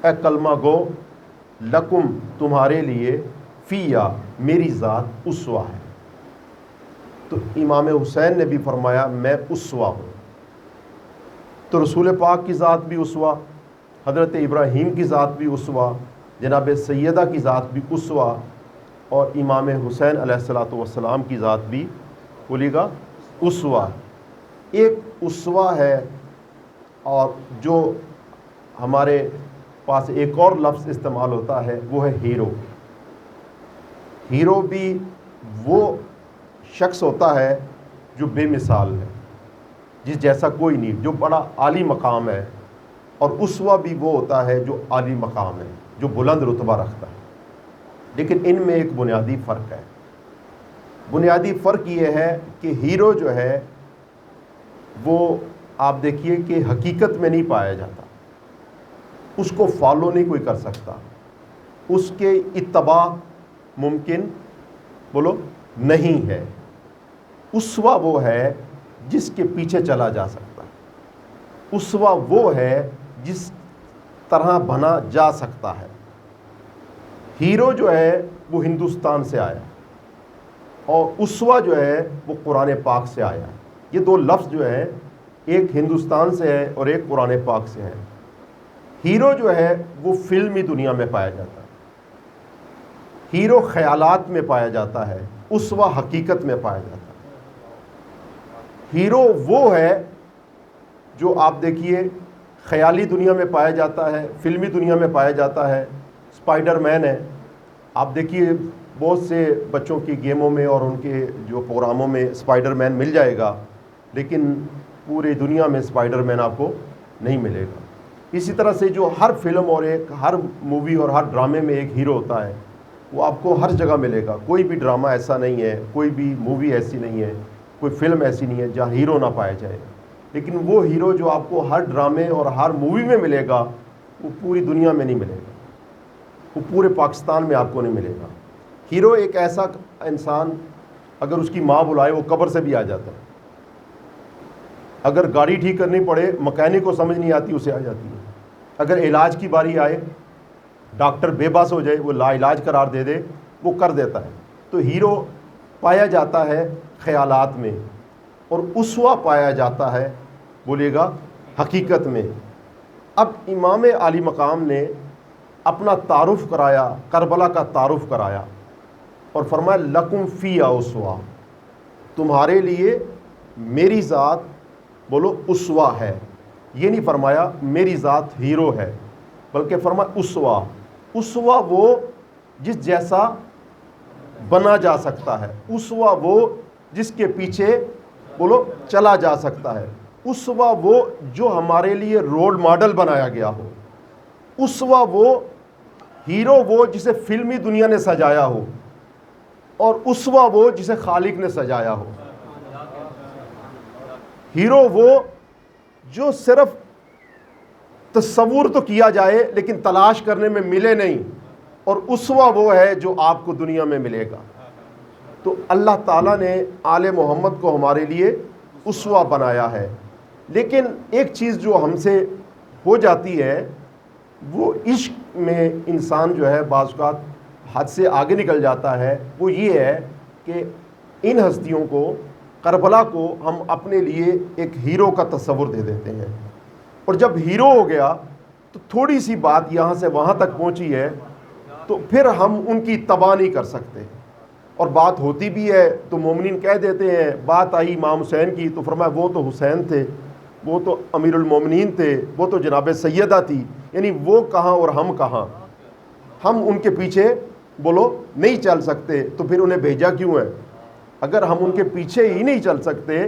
اے کلمہ گو، لکم تمہارے لیے، فیا میری ذات اسوہ ہے۔ تو امام حسین نے بھی فرمایا میں اسوہ ہوں۔ تو رسول پاک کی ذات بھی اسوہ، حضرت ابراہیم کی ذات بھی اسوہ، جناب سیدہ کی ذات بھی اسوہ، اور امام حسین علیہ السلام کی ذات بھی بولیے گا اسوہ۔ ایک اسوہ ہے، اور جو ہمارے پاس ایک اور لفظ استعمال ہوتا ہے وہ ہے ہیرو۔ ہیرو بھی وہ شخص ہوتا ہے جو بے مثال ہے، جس جیسا کوئی نہیں، جو بڑا عالی مقام ہے، اور اسوہ بھی وہ ہوتا ہے جو عالی مقام ہے، جو بلند رتبہ رکھتا ہے۔ لیکن ان میں ایک بنیادی فرق ہے۔ بنیادی فرق یہ ہے کہ ہیرو جو ہے وہ آپ دیکھیے کہ حقیقت میں نہیں پایا جاتا، اس کو فالو نہیں کوئی کر سکتا، اس کے اتباع ممکن بولو نہیں ہے۔ اسوہ وہ ہے جس کے پیچھے چلا جا سکتا ہے، اسوہ وہ ہے جس طرح بنا جا سکتا ہے۔ ہیرو جو ہے وہ ہندوستان سے آیا، اور اسوہ جو ہے وہ قرآن پاک سے آیا۔ یہ دو لفظ جو ہے، ایک ہندوستان سے ہے اور ایک قرآن پاک سے ہے۔ ہیرو جو ہے وہ فلمی دنیا میں پایا جاتا ہے، ہیرو خیالات میں پایا جاتا ہے، اسوہ حقیقت میں پایا جاتا ہے۔ ہیرو وہ ہے جو آپ دیکھیے خیالی دنیا میں پایا جاتا ہے، فلمی دنیا میں پایا جاتا ہے۔ اسپائڈر مین ہے، آپ دیکھیے بہت سے بچوں کی گیموں میں اور ان کے جو پروگراموں میں اسپائڈر مین مل جائے گا، لیکن پوری دنیا میں اسپائڈر مین آپ کو نہیں ملے گا۔ اسی طرح سے جو ہر فلم اور ہر مووی اور ہر ڈرامے میں ایک ہیرو ہوتا ہے، وہ آپ کو ہر جگہ ملے گا۔ کوئی بھی ڈرامہ ایسا نہیں ہے، کوئی بھی مووی ایسی نہیں ہے، کوئی فلم ایسی نہیں ہے جہاں ہیرو نہ پایا جائے۔ لیکن وہ ہیرو جو آپ کو ہر ڈرامے اور ہر مووی میں ملے گا، وہ پوری دنیا میں نہیں ملے گا، وہ پورے پاکستان میں آپ کو نہیں ملے گا۔ ہیرو ایک ایسا انسان، اگر اس کی ماں بلائے وہ قبر سے بھی آ جاتا ہے، اگر گاڑی ٹھیک کرنی پڑے مکینک کو سمجھ نہیں آتی اسے آ جاتی ہے، اگر علاج کی باری آئے ڈاکٹر بے بس ہو جائے وہ لا علاج قرار دے دے وہ کر دیتا ہے۔ تو ہیرو پایا جاتا ہے خیالات میں، اور اسوہ پایا جاتا ہے بولیے گا حقیقت میں۔ اب امام عالی مقام نے اپنا تعارف کرایا، کربلا کا تعارف کرایا، اور فرمایا لکم فیہا اسوہ، تمہارے لیے میری ذات بولو اسوہ ہے۔ یہ نہیں فرمایا میری ذات ہیرو ہے، بلکہ فرمایا اسوہ۔ اسوہ وہ جس جیسا بنا جا سکتا ہے، اسوہ وہ جس کے پیچھے بولو چلا جا سکتا ہے، اسوہ وہ جو ہمارے لیے رول ماڈل بنایا گیا ہو، اسوہ وہ ہیرو وہ جسے فلمی دنیا نے سجایا ہو، اور اسوہ وہ جسے خالق نے سجایا ہو۔ ہیرو وہ جو صرف تصور تو کیا جائے لیکن تلاش کرنے میں ملے نہیں، اور اسوہ وہ ہے جو آپ کو دنیا میں ملے گا۔ تو اللہ تعالیٰ نے آل محمد کو ہمارے لیے اسوہ بنایا ہے۔ لیکن ایک چیز جو ہم سے ہو جاتی ہے، وہ عشق میں انسان جو ہے بعض اوقات حد سے آگے نکل جاتا ہے۔ وہ یہ ہے کہ ان ہستیوں کو، کربلا کو ہم اپنے لیے ایک ہیرو کا تصور دے دیتے ہیں، اور جب ہیرو ہو گیا تو تھوڑی سی بات یہاں سے وہاں تک پہنچی ہے تو پھر ہم ان کی تباہ نہیں کر سکتے، اور بات ہوتی بھی ہے تو مومنین کہہ دیتے ہیں، بات آئی امام حسین کی تو فرمایا وہ تو حسین تھے، وہ تو امیر المومنین تھے، وہ تو جناب سیدہ تھی، یعنی وہ کہاں اور ہم کہاں، ہم ان کے پیچھے بولو نہیں چل سکتے، تو پھر انہیں بھیجا کیوں ہے؟ اگر ہم ان کے پیچھے ہی نہیں چل سکتے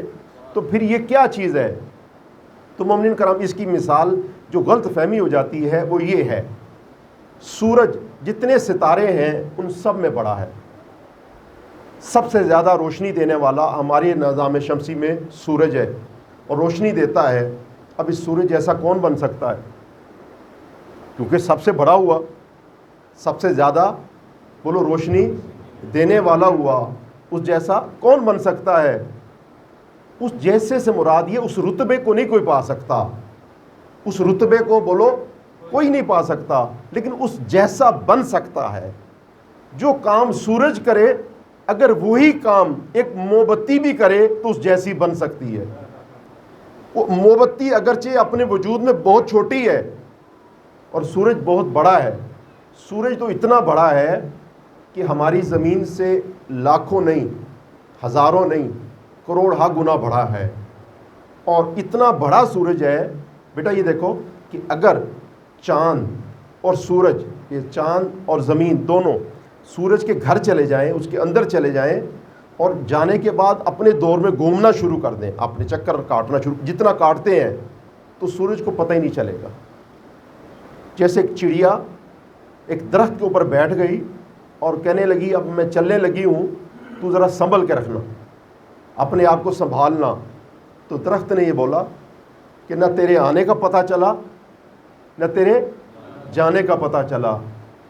تو پھر یہ کیا چیز ہے؟ تو مومنین کرام اس کی مثال جو غلط فہمی ہو جاتی ہے وہ یہ ہے، سورج جتنے ستارے ہیں ان سب میں بڑا ہے، سب سے زیادہ روشنی دینے والا ہمارے نظام شمسی میں سورج ہے، اور روشنی دیتا ہے۔ اب اس سورج جیسا کون بن سکتا ہے؟ کیونکہ سب سے بڑا ہوا، سب سے زیادہ بولو روشنی دینے والا ہوا، اس جیسا کون بن سکتا ہے؟ اس جیسے سے مراد یہ اس رتبے کو نہیں کوئی پا سکتا، اس رتبے کو بولو کوئی نہیں پا سکتا، لیکن اس جیسا بن سکتا ہے۔ جو کام سورج کرے اگر وہی کام ایک موم بتی بھی کرے تو اس جیسی بن سکتی ہے۔ وہ موم بتی اگرچہ اپنے وجود میں بہت چھوٹی ہے اور سورج بہت بڑا ہے، سورج تو اتنا بڑا ہے کہ ہماری زمین سے لاکھوں نہیں، ہزاروں نہیں، کروڑہ گنا بڑا ہے، اور اتنا بڑا سورج ہے۔ بیٹا یہ دیکھو کہ اگر چاند اور سورج، یہ چاند اور زمین دونوں سورج کے گھر چلے جائیں، اس کے اندر چلے جائیں اور جانے کے بعد اپنے دور میں گھومنا شروع کر دیں، اپنے چکر کاٹنا شروع، جتنا کاٹتے ہیں تو سورج کو پتہ ہی نہیں چلے گا۔ جیسے ایک چڑیا ایک درخت کے اوپر بیٹھ گئی اور کہنے لگی اب میں چلنے لگی ہوں، تو ذرا سنبھل کے رکھنا، اپنے آپ کو سنبھالنا، تو درخت نے یہ بولا کہ نہ تیرے آنے کا پتہ چلا نہ تیرے جانے کا پتہ چلا۔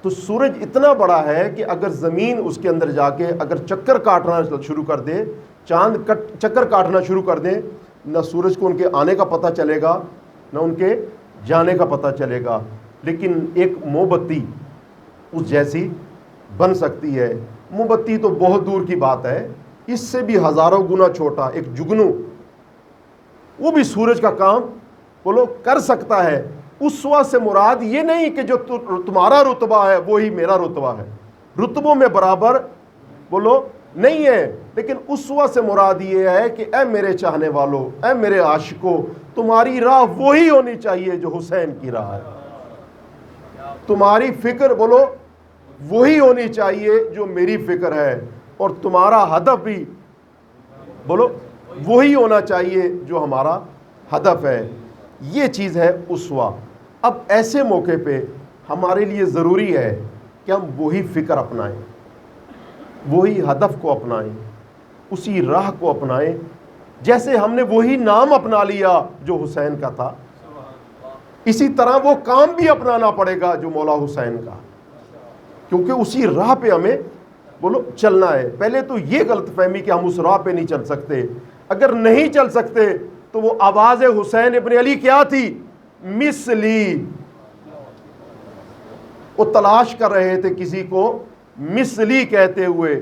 تو سورج اتنا بڑا ہے کہ اگر زمین اس کے اندر جا کے اگر چکر کاٹنا شروع کر دے، چاند چکر کاٹنا شروع کر دیں، نہ سورج کو ان کے آنے کا پتہ چلے گا نہ ان کے جانے کا پتہ چلے گا، لیکن ایک موم بتی اس جیسی بن سکتی ہے۔ موم بتی تو بہت دور کی بات ہے، اس سے بھی ہزاروں گنا چھوٹا ایک جگنو، وہ بھی سورج کا کام بولو کر سکتا ہے۔ اسوہ سے مراد یہ نہیں کہ جو تمہارا رتبہ ہے وہی میرا رتبہ ہے، رتبوں میں برابر بولو نہیں ہے، لیکن اسوہ سے مراد یہ ہے کہ اے میرے چاہنے والوں، اے میرے عاشقوں، تمہاری راہ وہی ہونی چاہیے جو حسین کی راہ ہے، تمہاری فکر بولو وہی ہونی چاہیے جو میری فکر ہے، اور تمہارا ہدف بھی بولو وہی ہونا چاہیے جو ہمارا ہدف ہے۔ یہ چیز ہے اسوہ۔ اب ایسے موقع پہ ہمارے لیے ضروری ہے کہ ہم وہی فکر اپنائیں، وہی ہدف کو اپنائیں، اسی راہ کو اپنائیں، جیسے ہم نے وہی نام اپنا لیا جو حسین کا تھا، اسی طرح وہ کام بھی اپنانا پڑے گا جو مولا حسین کا، کیونکہ اسی راہ پہ ہمیں بولو چلنا ہے۔ پہلے تو یہ غلط فہمی کہ ہم اس راہ پہ نہیں چل سکتے، اگر نہیں چل سکتے تو وہ آواز حسین ابن علی کیا تھی؟ مثلی، وہ تلاش کر رہے تھے کسی کو مثلی کہتے ہوئے۔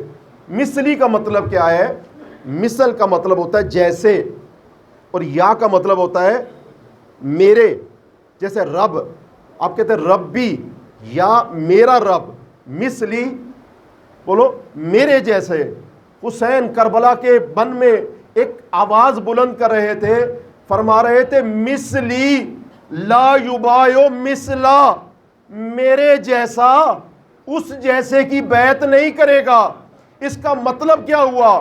مثلی کا مطلب کیا ہے؟ مثل کا مطلب ہوتا ہے جیسے، اور یا کا مطلب ہوتا ہے میرے جیسے۔ رب آپ کہتے ہیں ربی، یا میرا رب، مثلی بولو میرے جیسے۔ حسین کربلا کے بن میں ایک آواز بلند کر رہے تھے، فرما رہے تھے مثلی لا یبایو مثلا، میرے جیسا اس جیسے کی بیعت نہیں کرے گا۔ اس کا مطلب کیا ہوا؟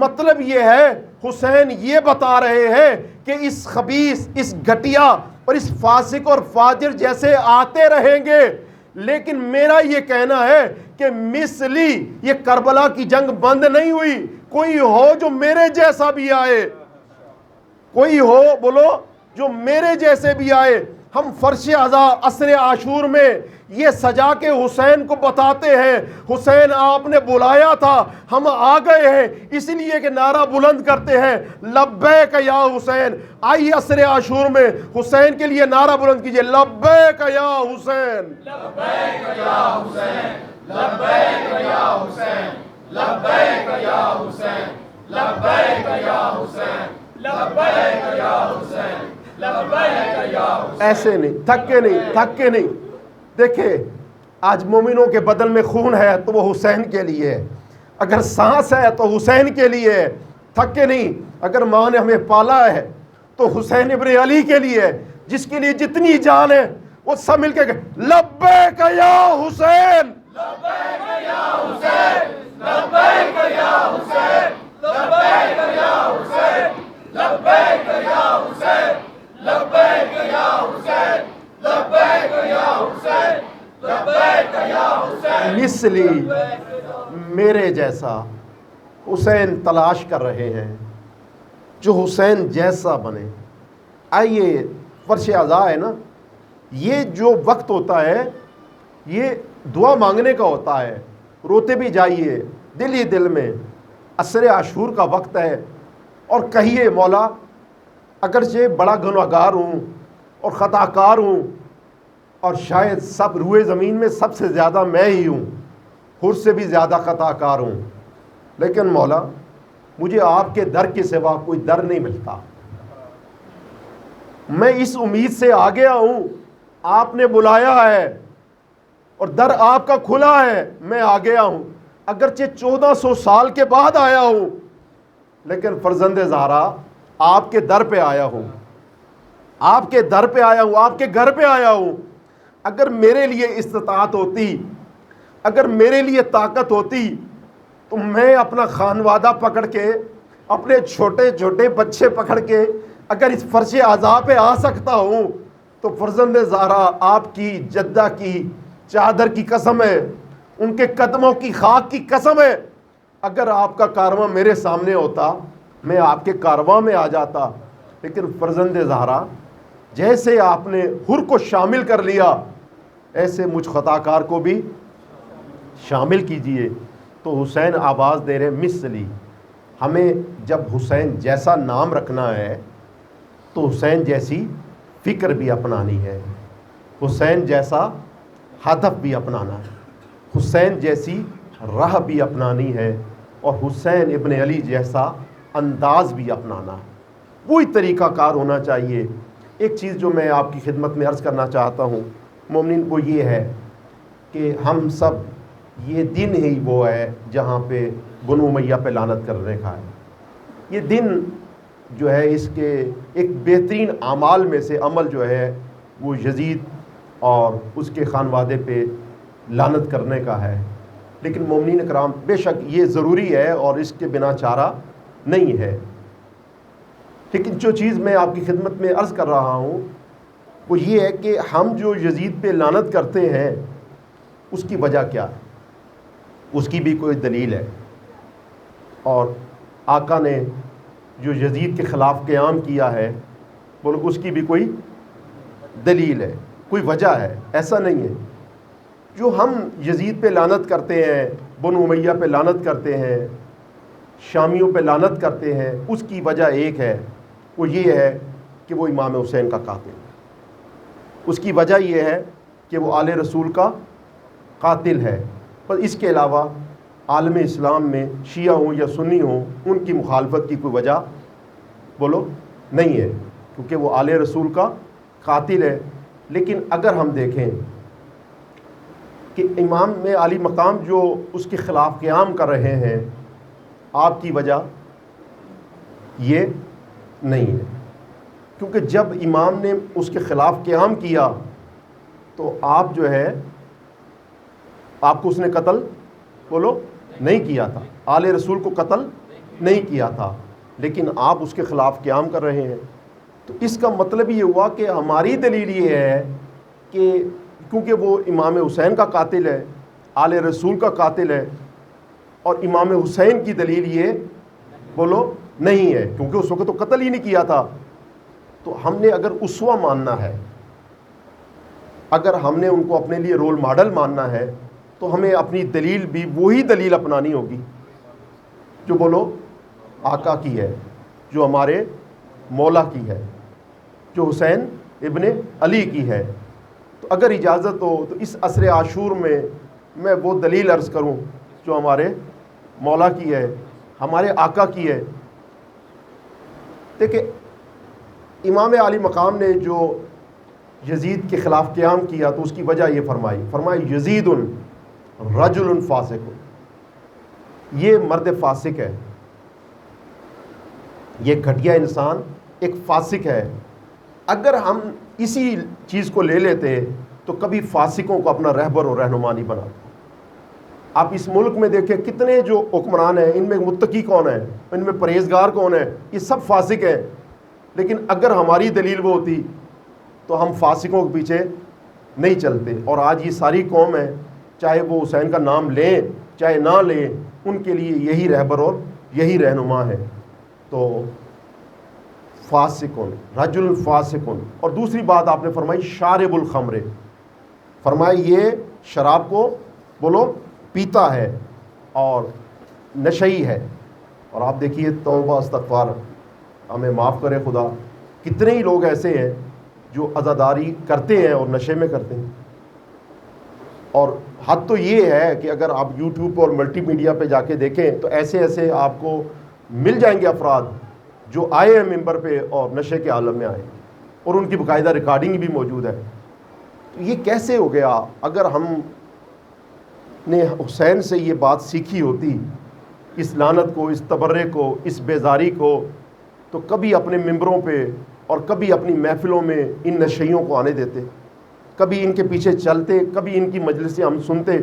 مطلب یہ ہے حسین یہ بتا رہے ہیں کہ اس خبیث، اس گھٹیا اور اس فاسق اور فاجر جیسے آتے رہیں گے، لیکن میرا یہ کہنا ہے کہ مثلی، یہ کربلا کی جنگ بند نہیں ہوئی، کوئی ہو جو میرے جیسا بھی آئے، کوئی ہو بولو جو میرے جیسے بھی آئے۔ ہم فرش عزا عصر عاشور میں یہ سجا کے حسین کو بتاتے ہیں، حسین آپ نے بلایا تھا، ہم آ گئے ہیں، اس لیے کہ نعرہ بلند کرتے ہیں لبیک یا حسین۔ آئیے عصر عاشور میں حسین کے لیے نعرہ بلند کیجئے، لبیک یا حسین، لبیک یا حسین، لبیک یا حسین، لبیک یا حسین، لبیک یا حسین، لبیک یا حسین، لبیک یا حسین۔ ایسے نہیں، تھک کے نہیں۔ دیکھیں آج مومنوں کے بدن میں خون ہے تو وہ حسین کے لیے ہے، اگر سانس ہے تو حسین کے لیے ہے، تھک کے نہیں۔ اگر ماں نے ہمیں پالا ہے تو حسین ابن علی کے لیے ہے، جس کے لیے جتنی جان ہے وہ سب مل کے لبیک یا حسین، لبیک یا حسین، لبیک یا حسین، لبیک یا حسین، لبیک یا حسین، لبیک یا حسین، لبیک یا حسین، لبیک یا حسین۔ مثلی میرے جیسا حسین تلاش کر رہے ہیں جو حسین جیسا بنے۔ آئیے فرش عزا ہے نا، یہ جو وقت ہوتا ہے یہ دعا مانگنے کا ہوتا ہے، روتے بھی جائیے دل ہی دل میں۔ عصر عاشور کا وقت ہے اور کہیے مولا اگرچہ بڑا گنہگار ہوں اور خطا کار ہوں اور شاید سب روئے زمین میں سب سے زیادہ میں ہی ہوں، حر سے بھی زیادہ خطا کار ہوں، لیکن مولا مجھے آپ کے در کے سوا کوئی در نہیں ملتا۔ میں اس امید سے آ گیا ہوں، آپ نے بلایا ہے اور در آپ کا کھلا ہے، میں آ گیا ہوں، اگرچہ 1400 سال کے بعد آیا ہوں، لیکن فرزند زہرا آپ کے در پہ آیا ہوں، آپ کے در پہ آیا ہوں، آپ کے گھر پہ آیا ہوں۔ اگر میرے لیے استطاعت ہوتی، اگر میرے لیے طاقت ہوتی تو میں اپنا خانوادہ پکڑ کے، اپنے چھوٹے چھوٹے بچے پکڑ کے اگر اس فرش عزا پہ آ سکتا ہوں تو فرزند زہرا آپ کی جدہ کی چادر کی قسم ہے، ان کے قدموں کی خاک کی قسم ہے، اگر آپ کا کارواں میرے سامنے ہوتا میں آپ کے کارواں میں آ جاتا۔ لیکن فرزند زہرا جیسے آپ نے حر کو شامل کر لیا، ایسے مجھ خطا کار کو بھی شامل کیجئے۔ تو حسین آواز دے رہے مثلی، ہمیں جب حسین جیسا نام رکھنا ہے تو حسین جیسی فکر بھی اپنانی ہے، حسین جیسا ہدف بھی اپنانا ہے، حسین جیسی راہ بھی اپنانی ہے، اور حسین ابن علی جیسا انداز بھی اپنانا ہے، وہی طریقہ کار ہونا چاہیے۔ ایک چیز جو میں آپ کی خدمت میں عرض کرنا چاہتا ہوں مومنین، وہ یہ ہے کہ ہم سب، یہ دن ہی وہ ہے جہاں پہ بنو امیہ پہ لعنت کرنے کا ہے۔ یہ دن جو ہے اس کے ایک بہترین اعمال میں سے عمل جو ہے وہ یزید اور اس کے خانوادے پہ لعنت کرنے کا ہے۔ لیکن مومنین اکرام، بے شک یہ ضروری ہے اور اس کے بنا چارہ نہیں ہے، لیکن جو چیز میں آپ کی خدمت میں عرض کر رہا ہوں وہ یہ ہے کہ ہم جو یزید پہ لعنت کرتے ہیں اس کی وجہ کیا ہے؟ اس کی بھی کوئی دلیل ہے، اور آقا نے جو یزید کے خلاف قیام کیا ہے بولو اس کی بھی کوئی دلیل ہے، کوئی وجہ ہے، ایسا نہیں ہے۔ جو ہم یزید پہ لعنت کرتے ہیں، بنو امیہ پہ لعنت کرتے ہیں، شامیوں پہ لعنت کرتے ہیں، اس کی وجہ ایک ہے، وہ یہ ہے کہ وہ امام حسین کا قاتل ہے۔ اس کی وجہ یہ ہے کہ وہ آل رسول کا قاتل ہے، پر اس کے علاوہ عالم اسلام میں شیعہ ہوں یا سنی ہوں ان کی مخالفت کی کوئی وجہ بولو نہیں ہے، کیونکہ وہ آل رسول کا قاتل ہے۔ لیکن اگر ہم دیکھیں کہ امام میں عالی مقام جو اس کے خلاف قیام کر رہے ہیں، آپ کی وجہ یہ نہیں ہے، کیونکہ جب امام نے اس کے خلاف قیام کیا تو آپ جو ہے، آپ کو اس نے قتل بولو نہیں کیا تھا، آل رسول کو قتل نہیں کیا تھا، لیکن آپ اس کے خلاف قیام کر رہے ہیں۔ تو اس کا مطلب یہ ہوا کہ ہماری دلیل یہ ہے کہ کیونکہ وہ امام حسین کا قاتل ہے، آل رسول کا قاتل ہے، اور امام حسین کی دلیل یہ بولو نہیں ہے، کیونکہ اس وقت تو قتل ہی نہیں کیا تھا۔ تو ہم نے اگر اسوہ ماننا ہے، اگر ہم نے ان کو اپنے لیے رول ماڈل ماننا ہے تو ہمیں اپنی دلیل بھی وہی دلیل اپنانی ہوگی جو بولو آقا کی ہے، جو ہمارے مولا کی ہے، جو حسین ابن علی کی ہے۔ تو اگر اجازت ہو تو اس عصر عاشور میں وہ دلیل عرض کروں جو ہمارے مولا کی ہے، ہمارے آقا کی ہے۔ دیکھیں، امام عالی مقام نے جو یزید کے خلاف قیام کیا تو اس کی وجہ یہ فرمائی یزید رجل فاسق، یہ مرد فاسق ہے، یہ گھٹیا انسان ایک فاسق ہے۔ اگر ہم اسی چیز کو لے لیتے تو کبھی فاسقوں کو اپنا رہبر اور رہنما نہیں بناتے۔ آپ اس ملک میں دیکھیں کتنے جو حکمران ہیں، ان میں متقی کون ہیں، ان میں پرہیزگار کون ہیں، یہ سب فاسق ہیں۔ لیکن اگر ہماری دلیل وہ ہوتی تو ہم فاسقوں کے پیچھے نہیں چلتے۔ اور آج یہ ساری قوم ہے، چاہے وہ حسین کا نام لیں چاہے نہ لیں، ان کے لیے یہی رہبر اور یہی رہنما ہے۔ تو فاسقون، رجل فاسقون۔ اور دوسری بات آپ نے فرمائی شارب الخمر، فرمائی یہ شراب کو بولو پیتا ہے اور نشئی ہے۔ اور آپ دیکھیے، توبہ استغفار، ہمیں معاف کرے خدا، کتنے ہی لوگ ایسے ہیں جو عزاداری کرتے ہیں اور نشے میں کرتے ہیں. اور حد تو یہ ہے کہ اگر آپ یوٹیوب اور ملٹی میڈیا پہ جا کے دیکھیں تو ایسے ایسے آپ کو مل جائیں گے افراد جو آئے ہیں ممبر پہ اور نشے کے عالم میں آئے, اور ان کی باقاعدہ ریکارڈنگ بھی موجود ہے. تو یہ کیسے ہو گیا؟ اگر ہم نے حسین سے یہ بات سیکھی ہوتی, اس لعنت کو, اس تبرے کو, اس بیزاری کو, تو کبھی اپنے ممبروں پہ اور کبھی اپنی محفلوں میں ان نشیوں کو آنے دیتے, کبھی ان کے پیچھے چلتے, کبھی ان کی مجلسیں ہم سنتے.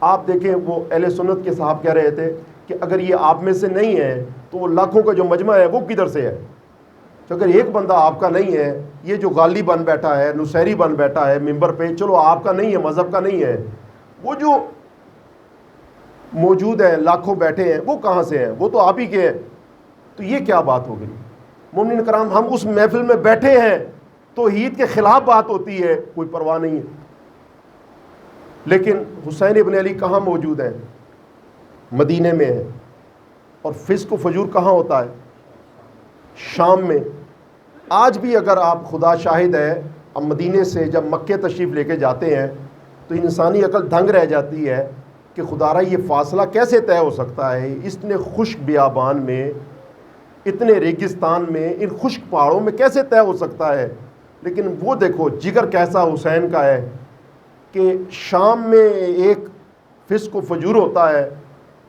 آپ دیکھیں وہ اہل سنت کے صاحب کہہ رہے تھے کہ اگر یہ آپ میں سے نہیں ہے تو وہ لاکھوں کا جو مجمع ہے وہ کدھر سے ہے؟ تو اگر ایک بندہ آپ کا نہیں ہے, یہ جو غالی بن بیٹھا ہے, نصیری بن بیٹھا ہے ممبر پہ, چلو آپ کا نہیں ہے, مذہب کا نہیں ہے, وہ جو موجود ہیں لاکھوں بیٹھے ہیں وہ کہاں سے ہیں؟ وہ تو آپ ہی کے ہیں. تو یہ کیا بات ہو گئی؟ مومنین کرام, ہم اس محفل میں بیٹھے ہیں, توحید کے خلاف بات ہوتی ہے, کوئی پرواہ نہیں ہے. لیکن حسین ابن علی کہاں موجود ہیں؟ مدینے میں ہے. اور فسق و فجور کہاں ہوتا ہے؟ شام میں. آج بھی اگر آپ, خدا شاہد ہے, اب مدینے سے جب مکے تشریف لے کے جاتے ہیں تو انسانی عقل دنگ رہ جاتی ہے کہ خدا را یہ فاصلہ کیسے طے ہو سکتا ہے؟ اتنے خشک بیابان میں, اتنے ریگستان میں, ان خشک پہاڑوں میں کیسے طے ہو سکتا ہے؟ لیکن وہ دیکھو جگر کیسا حسین کا ہے کہ شام میں ایک فسق و فجور ہوتا ہے,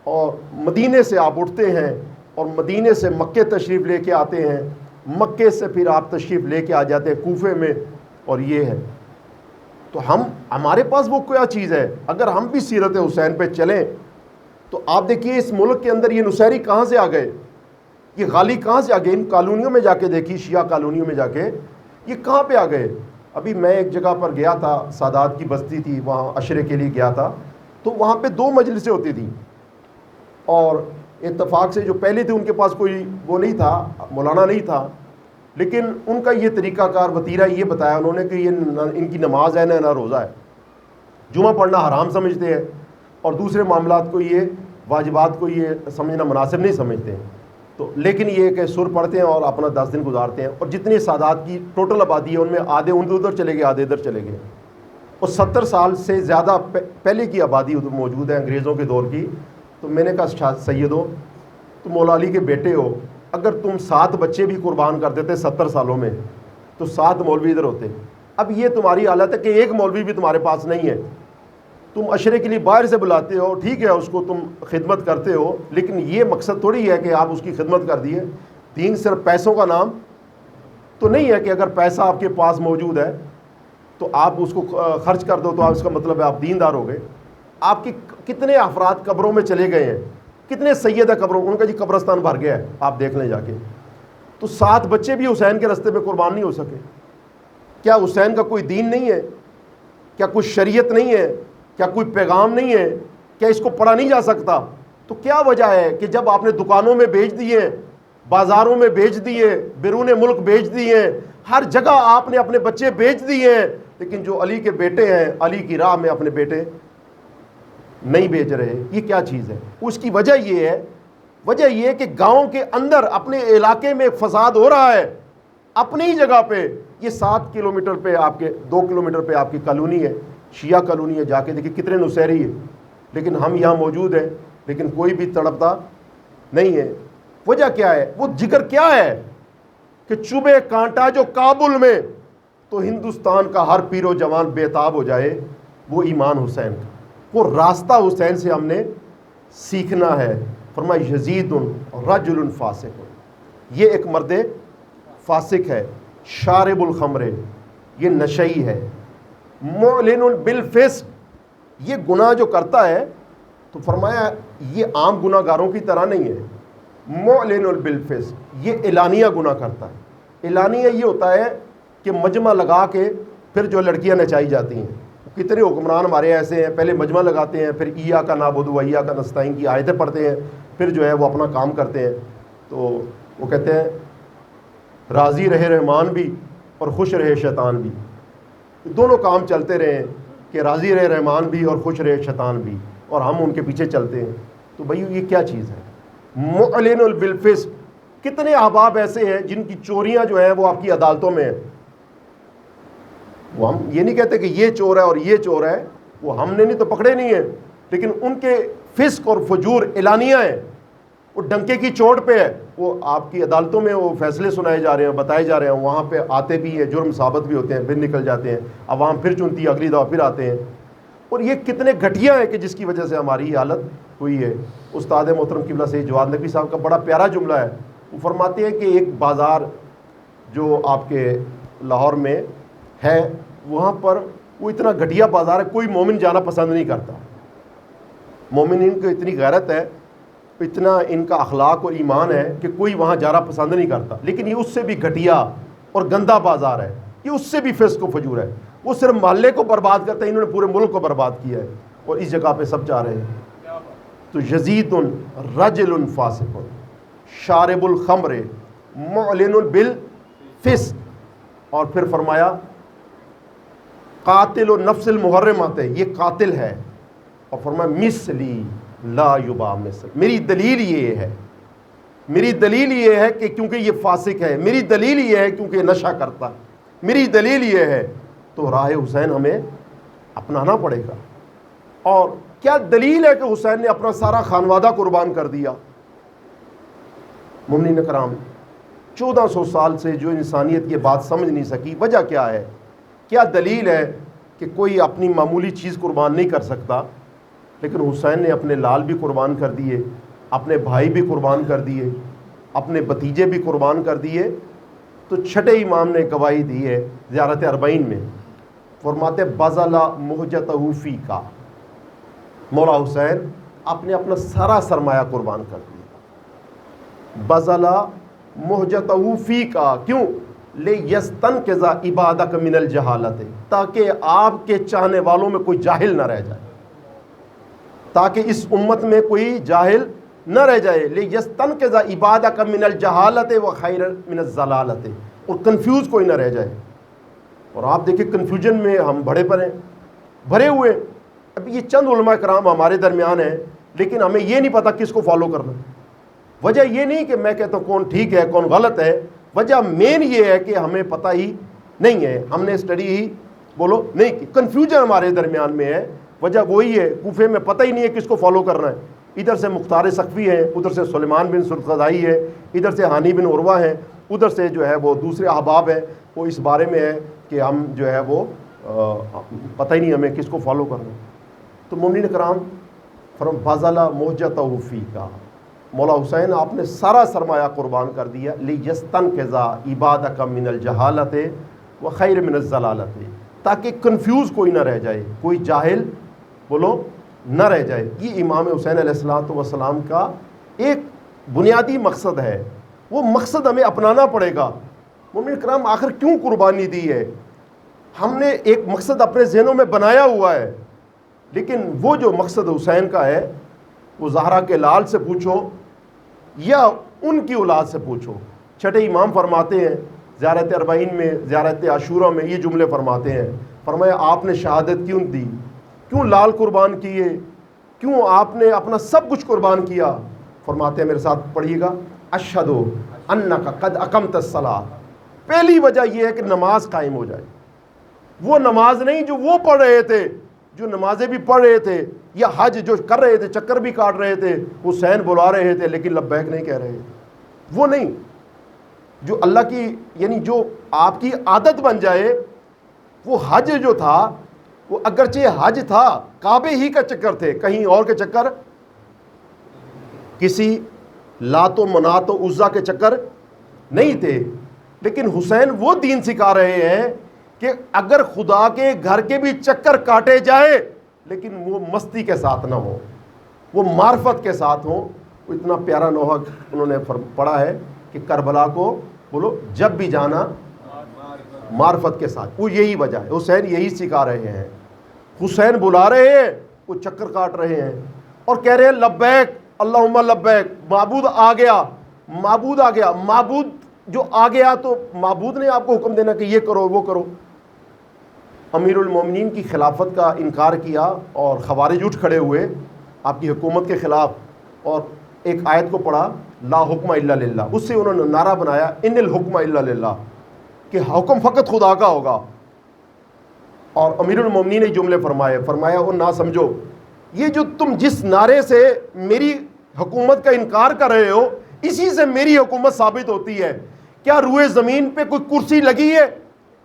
اور مدینے سے آپ اٹھتے ہیں اور مدینے سے مکے تشریف لے کے آتے ہیں, مکے سے پھر آپ تشریف لے کے آ جاتے ہیں کوفے میں, اور یہ ہے. تو ہمارے پاس وہ کیا چیز ہے؟ اگر ہم بھی سیرت حسین پہ چلیں تو آپ دیکھیے اس ملک کے اندر یہ نصیری کہاں سے آ گئے, یہ غالی کہاں سے آ گئے؟ ان کالونیوں میں جا کے دیکھیے, شیعہ کالونیوں میں جا کے یہ کہاں پہ آ گئے؟ ابھی میں ایک جگہ پر گیا تھا, سادات کی بستی تھی, وہاں عشرے کے لیے گیا تھا, تو وہاں پہ 2 مجلسیں ہوتی تھیں, اور اتفاق سے جو پہلے تھے ان کے پاس کوئی وہ نہیں تھا, مولانا نہیں تھا, لیکن ان کا یہ طریقہ کار وتیرہ یہ بتایا انہوں نے کہ یہ ان کی نماز ہے نہ روزہ ہے, جمعہ پڑھنا حرام سمجھتے ہیں, اور دوسرے معاملات کو, یہ واجبات کو یہ سمجھنا مناسب نہیں سمجھتے ہیں. تو لیکن یہ کہ سر پڑھتے ہیں اور اپنا 10 دن گزارتے ہیں, اور جتنی سادات کی ٹوٹل آبادی ہے ان میں آدھے ادھر چلے گئے, آدھے ادھر چلے گئے, اور 70 سال سے زیادہ پہلے کی آبادی ادھر موجود ہے, انگریزوں کے دور کی. تو میں نے کہا سیدو, تم مولا علی کے بیٹے ہو, اگر تم 7 بچے بھی قربان کر دیتے 70 سالوں میں تو 7 مولوی ادھر ہوتے. اب یہ تمہاری حالت ہے کہ ایک مولوی بھی تمہارے پاس نہیں ہے, تم عشرے کے لیے باہر سے بلاتے ہو, ٹھیک ہے اس کو تم خدمت کرتے ہو, لیکن یہ مقصد تھوڑی ہے کہ آپ اس کی خدمت کر دیے. دین صرف پیسوں کا نام تو نہیں ہے کہ اگر پیسہ آپ کے پاس موجود ہے تو آپ اس کو خرچ کر دو تو اس کا مطلب ہے آپ دیندار ہو گئے. آپ کی کتنے افراد قبروں میں چلے گئے ہیں, کتنے سیدہ قبروں, ان کا جی قبرستان بھر گیا ہے, آپ دیکھ لیں جا کے. تو 7 بچے بھی حسین کے راستے میں قربان نہیں ہو سکے. کیا حسین کا کوئی دین نہیں ہے؟ کیا کوئی شریعت نہیں ہے؟ کیا کوئی پیغام نہیں ہے؟ کیا اس کو پڑھا نہیں جا سکتا؟ تو کیا وجہ ہے کہ جب آپ نے دکانوں میں بیچ دیے, بازاروں میں بیچ دیے, بیرون ملک بیچ دیے, ہر جگہ آپ نے اپنے بچے بیچ دیے ہیں, لیکن جو علی کے بیٹے ہیں علی کی راہ میں اپنے بیٹے نہیں بیچ رہے؟ یہ کیا چیز ہے؟ اس کی وجہ یہ ہے کہ گاؤں کے اندر اپنے علاقے میں فساد ہو رہا ہے. اپنی ہی جگہ پہ یہ 7 کلومیٹر پہ آپ کے 2 کلومیٹر پہ آپ کی کالونی ہے, شیعہ کالونی ہے, جا کے دیکھیں کتنے نصیری ہیں, لیکن ہم یہاں موجود ہیں, لیکن کوئی بھی تڑپتا نہیں ہے. وجہ کیا ہے؟ وہ جگر کیا ہے کہ چبھے کانٹا جو کابل میں تو ہندوستان کا ہر پیر و جوان بےتاب ہو جائے. وہ ایمان حسین کا, وہ راستہ حسین سے ہم نے سیکھنا ہے. فرمایا یزید رجل فاسق, یہ ایک مرد فاسق ہے, شارب الخمر, یہ نشئی ہے, معلن بالفسق, یہ گناہ جو کرتا ہے تو فرمایا یہ عام گناہ گاروں کی طرح نہیں ہے. معلن بالفسق, یہ اعلانیہ گناہ کرتا ہے. اعلانیہ یہ ہوتا ہے کہ مجمع لگا کے پھر جو لڑکیاں نچائی جاتی ہیں. کتنے حکمران ہمارے ایسے ہیں, پہلے مجمع لگاتے ہیں, پھر ایاک نعبد و ایاک نستعین کی آیتیں پڑھتے ہیں, پھر جو ہے وہ اپنا کام کرتے ہیں. تو وہ کہتے ہیں راضی رہے رحمان بھی اور خوش رہے شیطان بھی, دونوں کام چلتے رہے کہ راضی رہے رحمان بھی اور خوش رہے شیطان بھی, اور ہم ان کے پیچھے چلتے ہیں. تو بھائی یہ کیا چیز ہے؟ معلن بالفسق. کتنے احباب ایسے ہیں جن کی چوریاں جو ہیں وہ آپ کی عدالتوں میں ہیں, وہ ہم یہ نہیں کہتے کہ یہ چور ہے اور یہ چور ہے، وہ ہم نے نہیں تو پکڑے نہیں ہیں، لیکن ان کے فسق اور فجور اعلانیہ ہیں، وہ ڈنکے کی چوٹ پہ ہے، وہ آپ کی عدالتوں میں وہ فیصلے سنائے جا رہے ہیں، بتائے جا رہے ہیں، وہاں پہ آتے بھی ہیں، جرم ثابت بھی ہوتے ہیں، پھر نکل جاتے ہیں، عوام پھر چنتی ہے، اگلی دفعہ پھر آتے ہیں. اور یہ کتنے گھٹیا ہیں کہ جس کی وجہ سے ہماری یہ حالت ہوئی ہے. استاد محترم قبلہ سید جواد نقوی صاحب کا بڑا پیارا جملہ ہے، وہ فرماتے ہیں کہ ایک بازار جو آپ کے لاہور میں ہے، وہاں پر وہ اتنا گھٹیا بازار ہے، کوئی مومن جانا پسند نہیں کرتا. مومنین کو اتنی غیرت ہے، اتنا ان کا اخلاق اور ایمان ہے کہ کوئی وہاں جانا پسند نہیں کرتا. لیکن یہ اس سے بھی گھٹیا اور گندا بازار ہے، یہ اس سے بھی فسق و فجور ہے. وہ صرف محلے کو برباد کرتے ہیں، انہوں نے پورے ملک کو برباد کیا ہے، اور اس جگہ پہ سب چاہ رہے ہیں. تو یزید رجل فاسق شارب الخمر معلن بالفسق. اور پھر فرمایا قاتل النفس المحرمات، یہ قاتل ہے. اور فرمایا مثلی لا یبا مثل، میری دلیل یہ ہے، میری دلیل یہ ہے کہ کیونکہ یہ فاسق ہے، میری دلیل یہ ہے کیونکہ یہ نشہ کرتا ہے، میری دلیل یہ ہے. تو راہ حسین ہمیں اپنانا پڑے گا. اور کیا دلیل ہے کہ حسین نے اپنا سارا خانوادہ قربان کر دیا؟ مومنین کرام، 1400 سال سے جو انسانیت یہ بات سمجھ نہیں سکی، وجہ کیا ہے؟ کیا دلیل ہے کہ کوئی اپنی معمولی چیز قربان نہیں کر سکتا؟ لیکن حسین نے اپنے لال بھی قربان کر دیے، اپنے بھائی بھی قربان کر دیے، اپنے بھتیجے بھی قربان کر دیے. تو چھٹے امام نے گواہی دی ہے زیارت اربعین میں، فرماتے بذل مہجتہ فیکا، مولا حسین آپ نے اپنا سارا سرمایہ قربان کر دیا. بذل مہجتہ فیکا، کیوں؟ لیستنقذ عبادک من الجہالت، تاکہ آپ کے چاہنے والوں میں کوئی جاہل نہ رہ جائے، تاکہ اس امت میں کوئی جاہل نہ رہ جائے. لیستنقذ عبادک من الجہالت وخیر من الضلالت، اور کنفیوز کوئی نہ رہ جائے. اور آپ دیکھیں کنفیوژن میں ہم بھرے ہوئے. اب یہ چند علماء کرام ہمارے درمیان ہیں، لیکن ہمیں یہ نہیں پتا کس کو فالو کرنا. وجہ یہ نہیں کہ میں کہتا ہوں کون ٹھیک ہے کون غلط ہے، وجہ مین یہ ہے کہ ہمیں پتہ ہی نہیں ہے، ہم نے اسٹڈی ہی نہیں کی، کنفیوژن ہمارے درمیان میں ہے. وجہ وہی ہے، کوفے میں پتہ ہی نہیں ہے کس کو فالو کرنا ہے. ادھر سے مختار سقفی ہیں، ادھر سے سلیمان بن سرخزائی ہے، ادھر سے ہانی بن عروہ ہیں، ادھر سے جو ہے وہ دوسرے احباب ہیں. وہ اس بارے میں ہے کہ ہم جو ہے وہ پتہ ہی نہیں ہمیں کس کو فالو کرنا. تو مومنین کرام، بذل مہجتہ فیکا، مولا حسین آپ نے سارا سرمایہ قربان کر دیا. لیستنقذ عبادک من الجہالت وخیر من الضلالت، تاکہ کنفیوز کوئی نہ رہ جائے، کوئی جاہل نہ رہ جائے. یہ امام حسین علیہ السلام کا ایک بنیادی مقصد ہے. وہ مقصد ہمیں اپنانا پڑے گا. مومن کرام، آخر کیوں قربانی دی ہے؟ ہم نے ایک مقصد اپنے ذہنوں میں بنایا ہوا ہے، لیکن وہ جو مقصد حسین کا ہے وہ زہرا کے لال سے پوچھو یا ان کی اولاد سے پوچھو. چھٹے امام فرماتے ہیں زیارت اربعین میں، زیارت عاشورہ میں یہ جملے فرماتے ہیں. فرمایا آپ نے شہادت کیوں دی؟ کیوں لال قربان کیے؟ کیوں آپ نے اپنا سب کچھ قربان کیا؟ فرماتے ہیں، میرے ساتھ پڑھیے گا، اشہد انک قد اقمت الصلاۃ. پہلی وجہ یہ ہے کہ نماز قائم ہو جائے. وہ نماز نہیں جو وہ پڑھ رہے تھے، جو نمازیں بھی پڑھ رہے تھے یا حج جو کر رہے تھے، چکر بھی کاٹ رہے تھے، حسین بلا رہے تھے لیکن لبیک نہیں کہہ رہے تھے. وہ نہیں، جو اللہ کی یعنی جو آپ کی عادت بن جائے. وہ حج جو تھا وہ اگرچہ حج تھا، کعبے ہی کا چکر تھے، کہیں اور کے چکر، کسی لات و منات و عزا کے چکر نہیں تھے. لیکن حسین وہ دین سکھا رہے ہیں کہ اگر خدا کے گھر کے بھی چکر کاٹے جائیں لیکن وہ مستی کے ساتھ نہ ہو، وہ معرفت کے ساتھ ہوں. وہ اتنا پیارا نوحہ انہوں نے پڑھا ہے کہ کربلا کو جب بھی جانا معرفت کے ساتھ. وہ یہی وجہ ہے، حسین یہی سکھا رہے ہیں. حسین بلا رہے ہیں، وہ چکر کاٹ رہے ہیں اور کہہ رہے ہیں لبیک اللہم لبیک. معبود آ گیا، معبود آ گیا. معبود جو آ گیا تو معبود نے آپ کو حکم دینا کہ یہ کرو وہ کرو. امیر المومنین کی خلافت کا انکار کیا اور خوارج اٹھ کھڑے ہوئے آپ کی حکومت کے خلاف، اور ایک آیت کو پڑھا لا حکم الا للہ. اس سے انہوں نے نعرہ بنایا ان الحکم الا للہ، کہ حکم فقط خدا کا ہوگا. اور امیر المومنین نے جملے فرمایا وہ نہ سمجھو، یہ جو تم جس نعرے سے میری حکومت کا انکار کر رہے ہو، اسی سے میری حکومت ثابت ہوتی ہے۔ کیا روئے زمین پہ کوئی کرسی لگی ہے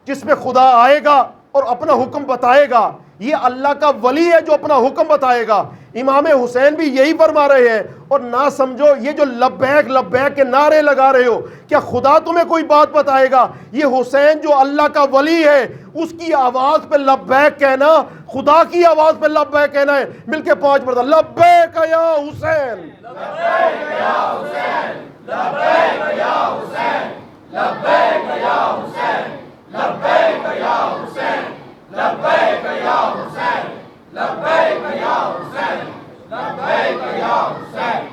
جس پہ خدا آئے گا اور اپنا حکم بتائے گا؟ یہ اللہ کا ولی ہے جو اپنا حکم بتائے گا۔ امام حسین بھی یہی فرما رہے ہیں۔ اور نہ سمجھو یہ جو لبیک لبیک کے نعرے لگا رہے ہو، کیا خدا تمہیں کوئی بات بتائے گا؟ یہ حسین جو اللہ کا ولی ہے، اس کی آواز پہ لبیک کہنا خدا کی آواز پہ لبیک کہنا ہے۔ مل کے 5 مرتبہ لبیک یا حسین، لبیک یا حسین، لبیک یا حسین، لبیک یا حسین، لبیک یا حسین، لبیک یا حسین، لبیک یا حسین، لبیک یا حسین۔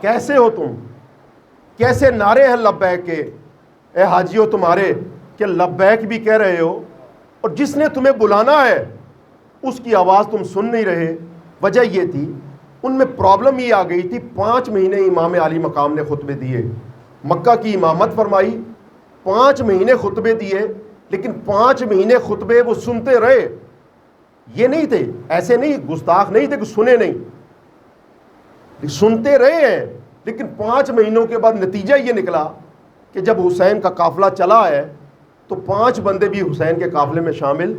کیسے ہو تم؟ کیسے نعرے ہیں لبیک کے اے حاجیو تمہارے کہ لبیک بھی کہہ رہے ہو، اور جس نے تمہیں بلانا ہے اس کی آواز تم سن نہیں رہے؟ وجہ یہ تھی، ان میں پرابلم یہ آ گئی تھی، 5 مہینے امام علی مقام نے خطبے دیے، مکہ کی امامت فرمائی، 5 مہینے خطبے دیے، لیکن 5 مہینے خطبے وہ سنتے رہے۔ یہ نہیں تھے، ایسے نہیں، گستاخ نہیں تھے کہ سنے نہیں، سنتے رہے ہیں، لیکن 5 مہینوں کے بعد نتیجہ یہ نکلا کہ جب حسین کا قافلہ چلا ہے تو 5 بندے بھی حسین کے قافلے میں شامل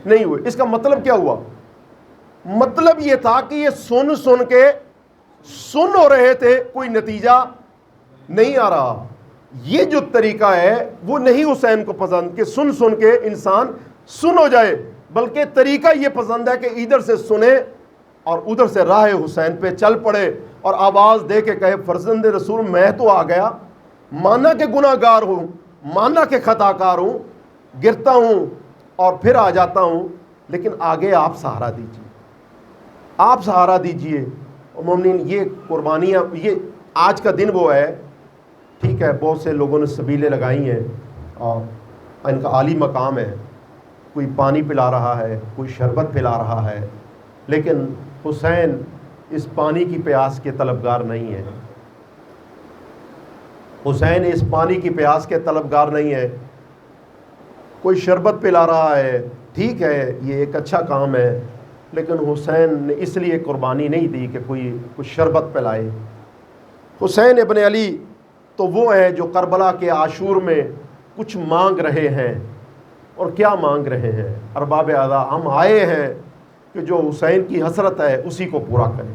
نہیں ہوئے۔ اس کا مطلب کیا ہوا؟ مطلب یہ تھا کہ یہ سن کے سن ہو رہے تھے، کوئی نتیجہ نہیں آ رہا۔ یہ جو طریقہ ہے وہ نہیں حسین کو پسند کہ سن کے انسان سن ہو جائے، بلکہ طریقہ یہ پسند ہے کہ ادھر سے سنے اور ادھر سے راہ حسین پہ چل پڑے اور آواز دے کے کہے فرزند رسول میں تو آ گیا، مانا کہ گناہ گار ہوں، مانا کہ خطا کار ہوں، گرتا ہوں اور پھر آ جاتا ہوں، لیکن آگے آپ سہارا دیجیے، آپ سہارا دیجیے۔ مومنین یہ قربانیاں، یہ آج کا دن وہ ہے، ٹھیک ہے، بہت سے لوگوں نے سبیلیں لگائی ہیں اور ان کا عالی مقام ہے، کوئی پانی پلا رہا ہے، کوئی شربت پلا رہا ہے، لیکن حسین اس پانی کی پیاس کے طلبگار نہیں ہے۔ حسین اس پانی کی پیاس کے طلبگار نہیں ہے۔ کوئی شربت پلا رہا ہے، ٹھیک ہے، یہ ایک اچھا کام ہے، لیکن حسین نے اس لیے قربانی نہیں دی کہ کوئی شربت پلائے۔ حسین ابن علی تو وہ ہیں جو کربلا کے عاشور میں کچھ مانگ رہے ہیں، اور کیا مانگ رہے ہیں؟ ارباب اعضاء، ہم آئے ہیں کہ جو حسین کی حسرت ہے اسی کو پورا کریں۔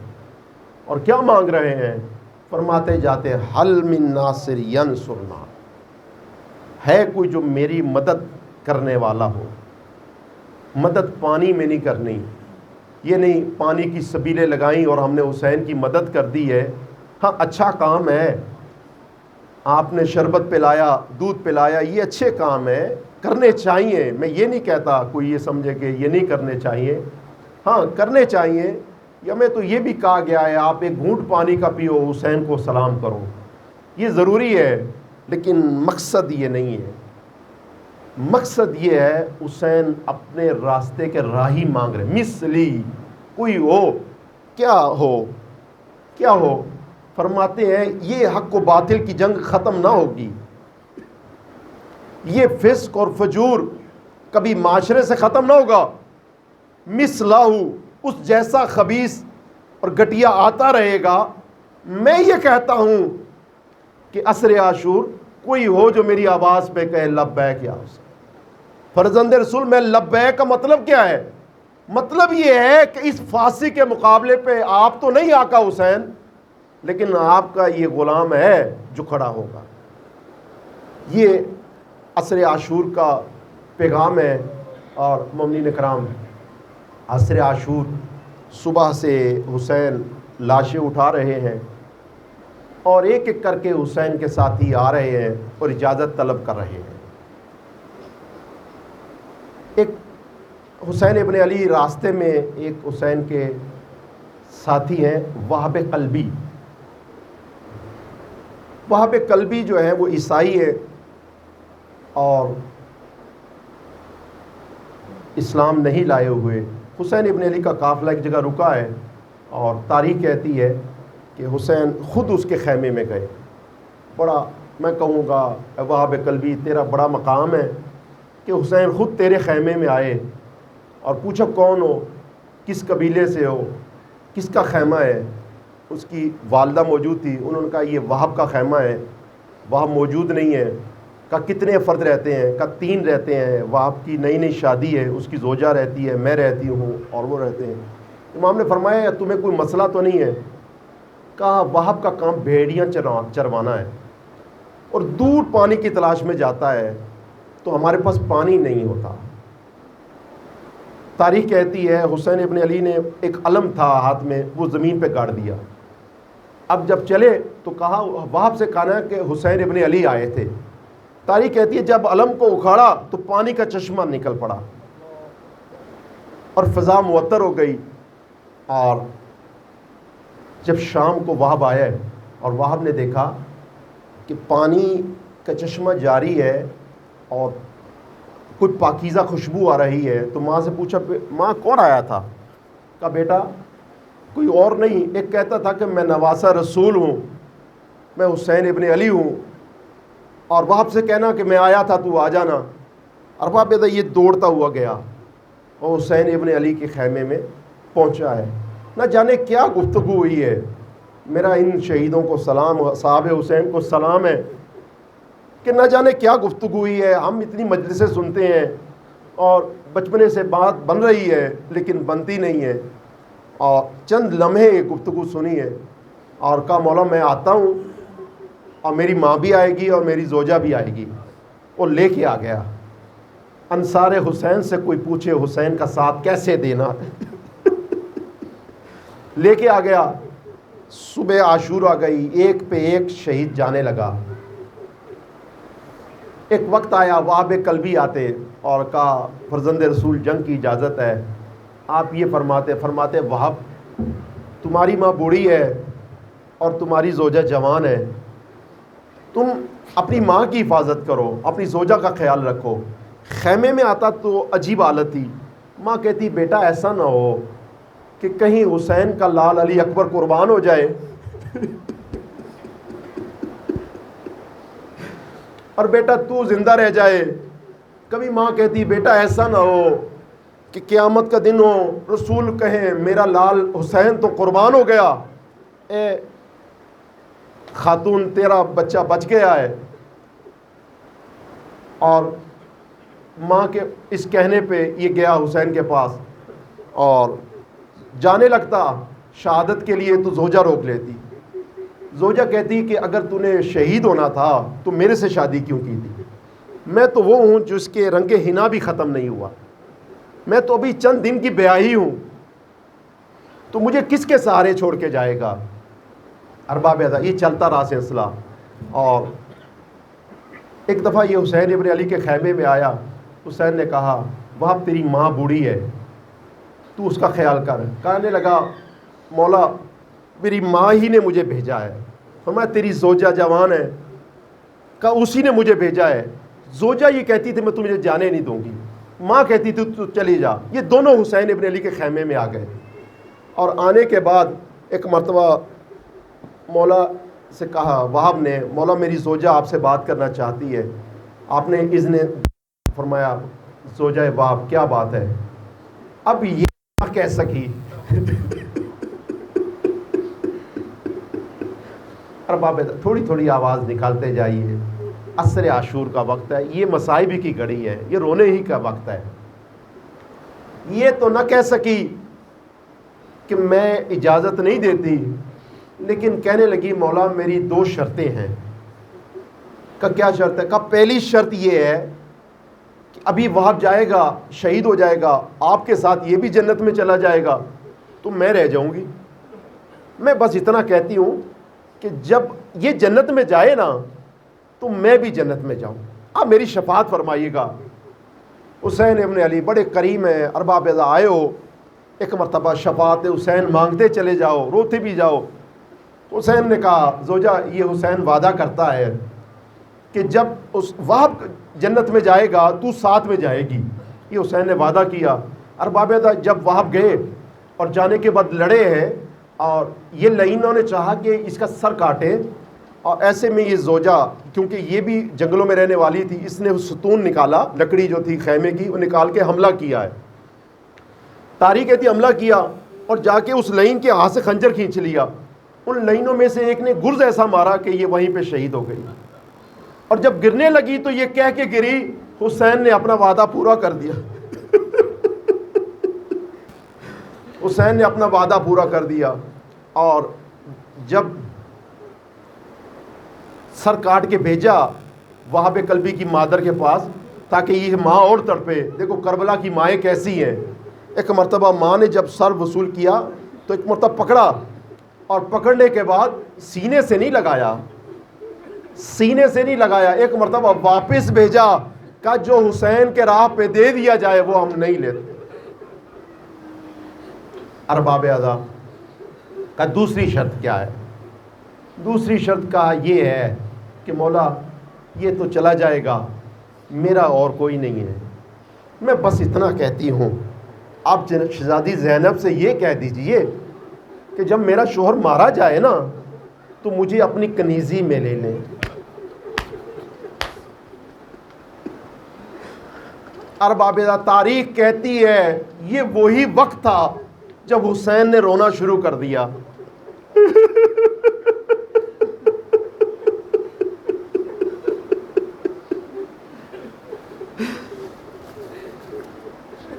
اور کیا مانگ رہے ہیں؟ فرماتے جاتے حل من ناصر ینصرنا، ہے کوئی جو میری مدد کرنے والا ہو۔ مدد پانی میں نہیں کرنی، یہ نہیں پانی کی سبیلیں لگائیں اور ہم نے حسین کی مدد کر دی ہے۔ ہاں اچھا کام ہے، آپ نے شربت پلایا، دودھ پلایا، یہ اچھے کام ہے، کرنے چاہیے، میں یہ نہیں کہتا کوئی یہ سمجھے کہ یہ نہیں کرنے چاہیے، ہاں کرنے چاہیے۔ یا میں تو یہ بھی کہا گیا ہے آپ ایک گھونٹ پانی کا پیو، حسین کو سلام کرو، یہ ضروری ہے، لیکن مقصد یہ نہیں ہے۔ مقصد یہ ہے حسین اپنے راستے کے راہی مانگ رہے، مثلی کوئی ہو، کیا ہو، فرماتے ہیں یہ حق و باطل کی جنگ ختم نہ ہوگی، یہ فسق اور فجور کبھی معاشرے سے ختم نہ ہوگا، مثلہ اس جیسا خبیث اور گھٹیا آتا رہے گا۔ میں یہ کہتا ہوں کہ عصر عاشور کوئی ہو جو میری آواز پہ کہے لبیک یا حسین۔ فرزند رسول میں لبیک کا مطلب کیا ہے؟ مطلب یہ ہے کہ اس فاسق کے مقابلے پہ آپ تو نہیں آقا حسین، لیکن آپ کا یہ غلام ہے جو کھڑا ہوگا۔ یہ عصر عاشور کا پیغام ہے۔ اور مومنین کرام، عصر عاشور صبح سے حسین لاشیں اٹھا رہے ہیں اور ایک ایک کر کے حسین کے ساتھی آ رہے ہیں اور اجازت طلب کر رہے ہیں۔ ایک حسین ابن علی راستے میں ایک حسین کے ساتھی ہیں وہب قلبی۔ وہب قلبی جو ہے وہ عیسائی ہے اور اسلام نہیں لائے ہوئے۔ حسین ابن علی کا قافلہ ایک جگہ رکا ہے اور تاریخ کہتی ہے کہ حسین خود اس کے خیمے میں گئے۔ بڑا، میں کہوں گا وہب قلبی تیرا بڑا مقام ہے، کہ حسین خود تیرے خیمے میں آئے اور پوچھا کون ہو، کس قبیلے سے ہو، کس کا خیمہ ہے؟ اس کی والدہ موجود تھی، انہوں نے کہا یہ وہب کا خیمہ ہے، وہب موجود نہیں ہے۔ کہا کتنے فرد رہتے ہیں؟ کہا 3 رہتے ہیں، وہب کی نئی نئی شادی ہے، اس کی زوجہ رہتی ہے، میں رہتی ہوں اور وہ رہتے ہیں۔ امام نے فرمایا تمہیں کوئی مسئلہ تو نہیں ہے؟ کہا وہب کا کام بھیڑیاں چروانا ہے اور دور پانی کی تلاش میں جاتا ہے، تو ہمارے پاس پانی نہیں ہوتا۔ تاریخ کہتی ہے حسین ابن علی نے ایک علم تھا ہاتھ میں، وہ زمین پہ گاڑ دیا۔ اب جب چلے تو کہا وہب سے کہا کہ حسین ابن علی آئے تھے۔ تاریخ کہتی ہے جب علم کو اکھاڑا تو پانی کا چشمہ نکل پڑا اور فضا معطر ہو گئی۔ اور جب شام کو وہب آیا اور وہب نے دیکھا کہ پانی کا چشمہ جاری ہے اور کوئی پاکیزہ خوشبو آ رہی ہے، تو ماں سے پوچھا ماں کون آیا تھا؟ کہا بیٹا کوئی اور نہیں، ایک کہتا تھا کہ میں نواسہ رسول ہوں، میں حسین ابن علی ہوں، اور وہب سے کہنا کہ میں آیا تھا تو آ جانا۔ اور وہب یہ دوڑتا ہوا گیا اور حسین ابن علی کے خیمے میں پہنچا ہے۔ نہ جانے کیا گفتگو ہوئی ہے۔ میرا ان شہیدوں کو سلام، صحابہ حسین کو سلام ہے کہ نہ جانے کیا گفتگو ہوئی ہے۔ ہم اتنی مجلسیں سنتے ہیں اور بچپنے سے بات بن رہی ہے لیکن بنتی نہیں ہے، اور چند لمحے گفتگو سنی ہے اور کہا مولا میں آتا ہوں اور میری ماں بھی آئے گی اور میری زوجہ بھی آئے گی۔ وہ لے کے آ گیا۔ انصار حسین سے کوئی پوچھے حسین کا ساتھ کیسے دینا لے کے آ گیا۔ صبح عاشورہ گئی، ایک پہ ایک شہید جانے لگا۔ ایک وقت آیا وہاب قلبی آتے اور کہا فرزند رسول جنگ کی اجازت ہے۔ آپ یہ فرماتے وہاب تمہاری ماں بوڑھی ہے اور تمہاری زوجہ جوان ہے، تم اپنی ماں کی حفاظت کرو، اپنی زوجہ کا خیال رکھو۔ خیمے میں آتا تو عجیب حالت تھی۔ ماں کہتی بیٹا ایسا نہ ہو کہ کہیں حسین کا لال علی اکبر قربان ہو جائے اور بیٹا تو زندہ رہ جائے۔ کبھی ماں کہتی بیٹا ایسا نہ ہو کہ قیامت کا دن ہو، رسول کہیں میرا لال حسین تو قربان ہو گیا، اے خاتون تیرا بچہ بچ گیا ہے۔ اور ماں کے اس کہنے پہ یہ گیا حسین کے پاس اور جانے لگتا شہادت کے لیے، تو زوجہ روک لیتی۔ زوجہ کہتی کہ اگر تو نے شہید ہونا تھا تو میرے سے شادی کیوں کی تھی؟ میں تو وہ ہوں جس کے رنگ حنا بھی ختم نہیں ہوا، میں تو ابھی چند دن کی بیاہی ہوں، تو مجھے کس کے سہارے چھوڑ کے جائے گا؟ ارباب ادا یہ چلتا رہا سلسلہ۔ اور ایک دفعہ یہ حسین ابن علی کے خیمے میں آیا۔ حسین نے کہا وہاں تیری ماں بوڑھی ہے، تو اس کا خیال کر۔ کہنے لگا مولا میری ماں ہی نے مجھے بھیجا ہے۔ فرمایا تیری زوجہ جوان ہے؟ کہا اسی نے مجھے بھیجا ہے۔ زوجہ یہ کہتی تھی میں تمہیں جانے نہیں دوں گی، ماں کہتی تھی تو چلی جا۔ یہ دونوں حسین ابن علی کے خیمے میں آ گئے، اور آنے کے بعد ایک مرتبہ مولا سے کہا وہاب نے، مولا میری زوجہ آپ سے بات کرنا چاہتی ہے۔ آپ نے اذن فرمایا زوجہ وہاب کیا بات ہے؟ اب یہ نہ کہہ سکی ارباب تھوڑی تھوڑی آواز نکالتے جائیے، عصر عاشور کا وقت ہے، یہ مصائب کی گھڑی ہے، یہ رونے ہی کا وقت ہے۔ یہ تو نہ کہہ سکی کہ میں اجازت نہیں دیتی، لیکن کہنے لگی مولا میری 2 شرطیں ہیں۔ کہ کیا شرط ہے؟ کہ پہلی شرط یہ ہے کہ ابھی وہاں جائے گا، شہید ہو جائے گا، آپ کے ساتھ یہ بھی جنت میں چلا جائے گا تو میں رہ جاؤں گی۔ میں بس اتنا کہتی ہوں کہ جب یہ جنت میں جائے نا تو میں بھی جنت میں جاؤں، آپ میری شفاعت فرمائیے گا۔ حسین ابن علی بڑے کریم ہیں، ارباب اعضاء آئے ہو، ایک مرتبہ شفاعت حسین مانگتے چلے جاؤ، روتے بھی جاؤ۔ حسین نے کہا زوجہ یہ حسین وعدہ کرتا ہے کہ جب اس وہب جنت میں جائے گا تو ساتھ میں جائے گی، یہ حسین نے وعدہ کیا۔ ارباب اعضاء جب وہب گئے اور جانے کے بعد لڑے ہیں، اور یہ لعینوں نے چاہا کہ اس کا سر کاٹے اور ایسے میں یہ زوجہ، کیونکہ یہ بھی جنگلوں میں رہنے والی تھی، اس نے ستون نکالا، لکڑی جو تھی خیمے کی، وہ نکال کے حملہ کیا ہے. تاریخ کہتی حملہ کیا اور جا کے اس لائن کے ہاتھ سے خنجر کھینچ لیا. ان لائنوں میں سے ایک نے گرز ایسا مارا کہ یہ وہیں پہ شہید ہو گئی. اور جب گرنے لگی تو یہ کہہ کے گری، حسین نے اپنا وعدہ پورا کر دیا. حسین نے اپنا وعدہ پورا کر دیا. اور جب سر کاٹ کے بھیجا وہاب کلبی کی مادر کے پاس تاکہ یہ ماں اور تڑپے. دیکھو کربلا کی مائیں کیسی ہیں. ایک مرتبہ ماں نے جب سر وصول کیا تو ایک مرتبہ پکڑا، اور پکڑنے کے بعد سینے سے نہیں لگایا، سینے سے نہیں لگایا، ایک مرتبہ واپس بھیجا، کہا جو حسین کے راہ پہ دے دیا جائے وہ ہم نہیں لیتے. ارباب ادا کا دوسری شرط کیا ہے؟ دوسری شرط کا یہ ہے کہ مولا یہ تو چلا جائے گا، میرا اور کوئی نہیں ہے. میں بس اتنا کہتی ہوں، آپ شہزادی زینب سے یہ کہہ دیجئے کہ جب میرا شوہر مارا جائے نا تو مجھے اپنی کنیزی میں لے لیں. ارباب تاریخ کہتی ہے یہ وہی وقت تھا جب حسین نے رونا شروع کر دیا.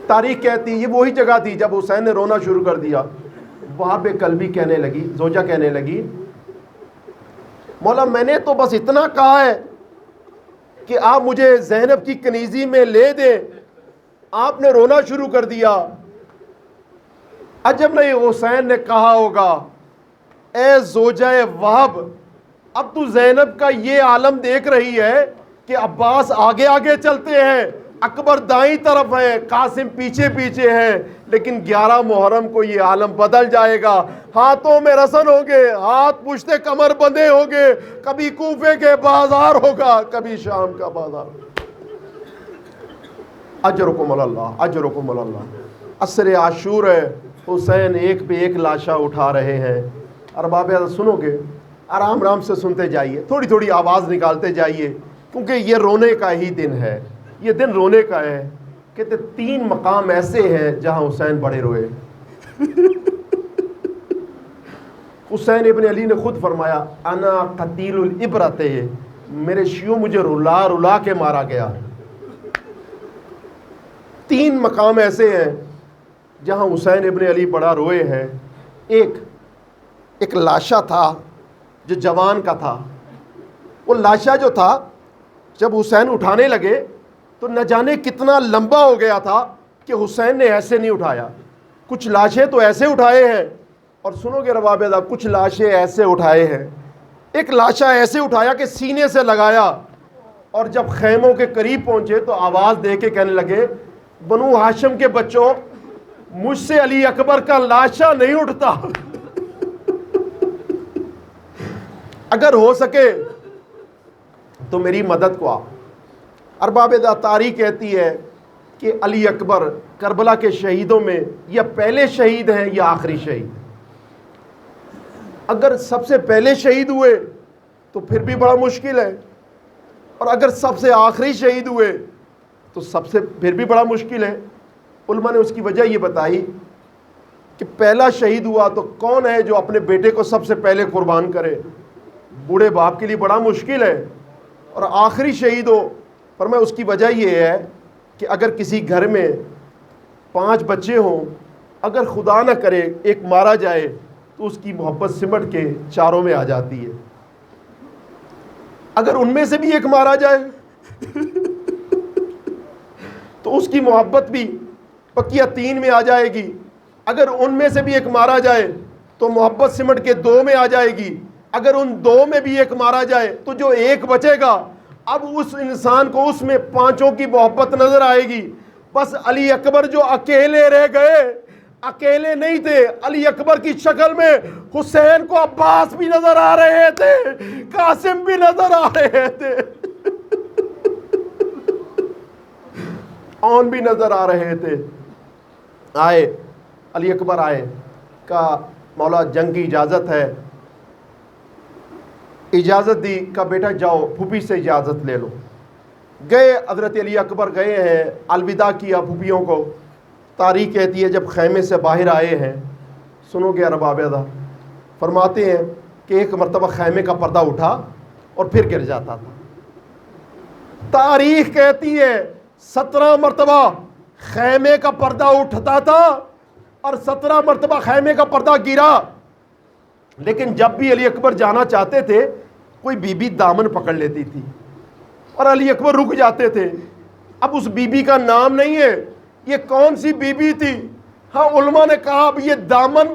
تاریخ کہتی یہ وہی جگہ تھی جب حسین نے رونا شروع کر دیا. وہاں پہ کلبی کہنے لگی، زوجہ کہنے لگی، مولا میں نے تو بس اتنا کہا ہے کہ آپ مجھے زینب کی کنیزی میں لے دیں، آپ نے رونا شروع کر دیا. عجب نہیں حسین نے کہا ہوگا اے زوجہ وہب، اب تو زینب کا یہ عالم دیکھ رہی ہے کہ عباس آگے آگے چلتے ہیں، اکبر دائیں طرف ہے، قاسم پیچھے پیچھے ہیں، لیکن 11 محرم کو یہ عالم بدل جائے گا. ہاتھوں میں رسن ہوں گے، ہاتھ پشتے کمر بندھے ہوں گے، کبھی کوفے کے بازار ہوگا، کبھی شام کا بازار. اجرکم اللہ، اجرکم اللہ. عصر عاشور ہے، حسین ایک پہ ایک لاشا اٹھا رہے ہیں. ارباب سنو گے، آرام آرام سے سنتے جائیے، تھوڑی تھوڑی آواز نکالتے جائیے، کیونکہ یہ رونے کا ہی دن ہے، یہ دن رونے کا ہے. کہتے 3 مقام ایسے ہیں جہاں حسین بڑے روئے. حسین ابن علی نے خود فرمایا انا قتیل العبرت، میرے شیعوں مجھے رلا رلا کے مارا گیا. 3 مقام ایسے ہیں جہاں حسین ابن علی بڑا روئے ہیں. ایک لاشا تھا جو جوان کا تھا. وہ لاشا جو تھا جب حسین اٹھانے لگے تو نہ جانے کتنا لمبا ہو گیا تھا کہ حسین نے ایسے نہیں اٹھایا. کچھ لاشیں تو ایسے اٹھائے ہیں، اور سنو گے رباب ادا، کچھ لاشیں ایسے اٹھائے ہیں. ایک لاشا ایسے اٹھایا کہ سینے سے لگایا، اور جب خیموں کے قریب پہنچے تو آواز دے کے کہنے لگے بنو ہاشم کے بچوں، مجھ سے علی اکبر کا لاشا نہیں اٹھتا. اگر ہو سکے تو میری مدد کو آ. ارباب تاریخ کہتی ہے کہ علی اکبر کربلا کے شہیدوں میں یا پہلے شہید ہیں یا آخری شہید. اگر سب سے پہلے شہید ہوئے تو پھر بھی بڑا مشکل ہے، اور اگر سب سے آخری شہید ہوئے تو سب سے پھر بھی بڑا مشکل ہے. علماء نے اس کی وجہ یہ بتائی کہ پہلا شہید ہوا تو کون ہے جو اپنے بیٹے کو سب سے پہلے قربان کرے؟ بوڑھے باپ کے لیے بڑا مشکل ہے. اور آخری شہید ہو، پر میں اس کی وجہ یہ ہے کہ اگر کسی گھر میں 5 بچے ہوں، اگر خدا نہ کرے ایک مارا جائے تو اس کی محبت سمٹ کے چاروں میں آ جاتی ہے. اگر ان میں سے بھی ایک مارا جائے تو اس کی محبت بھی پکیا 3 میں آ جائے گی. اگر ان میں سے بھی ایک مارا جائے تو محبت سمٹ کے 2 میں آ جائے گی. اگر ان 2 میں بھی ایک مارا جائے تو جو ایک بچے گا، اب اس انسان کو اس میں 5 کی محبت نظر آئے گی. بس علی اکبر جو اکیلے رہ گئے، اکیلے نہیں تھے. علی اکبر کی شکل میں حسین کو عباس بھی نظر آ رہے تھے، قاسم بھی نظر آ رہے تھے، اون بھی نظر آ رہے تھے. آئے علی اکبر، آئے، کہا مولا جنگ کی اجازت ہے. اجازت دی، کہا بیٹا جاؤ پھوپھی سے اجازت لے لو. گئے حضرت علی اکبر گئے ہیں، الوداع کیا پھوپھیوں کو. تاریخ کہتی ہے جب خیمے سے باہر آئے ہیں، سنو گے ارباب ادا، فرماتے ہیں کہ ایک مرتبہ خیمے کا پردہ اٹھا اور پھر گر جاتا تھا. تاریخ کہتی ہے 17 مرتبہ خیمے کا پردہ اٹھتا تھا اور 17 مرتبہ خیمے کا پردہ گرا. لیکن جب بھی علی اکبر جانا چاہتے تھے کوئی بی بی دامن پکڑ لیتی تھی اور علی اکبر رک جاتے تھے. اب اس بی بی کا نام نہیں ہے، یہ کون سی بی بی تھی؟ ہاں علماء نے کہا اب یہ دامن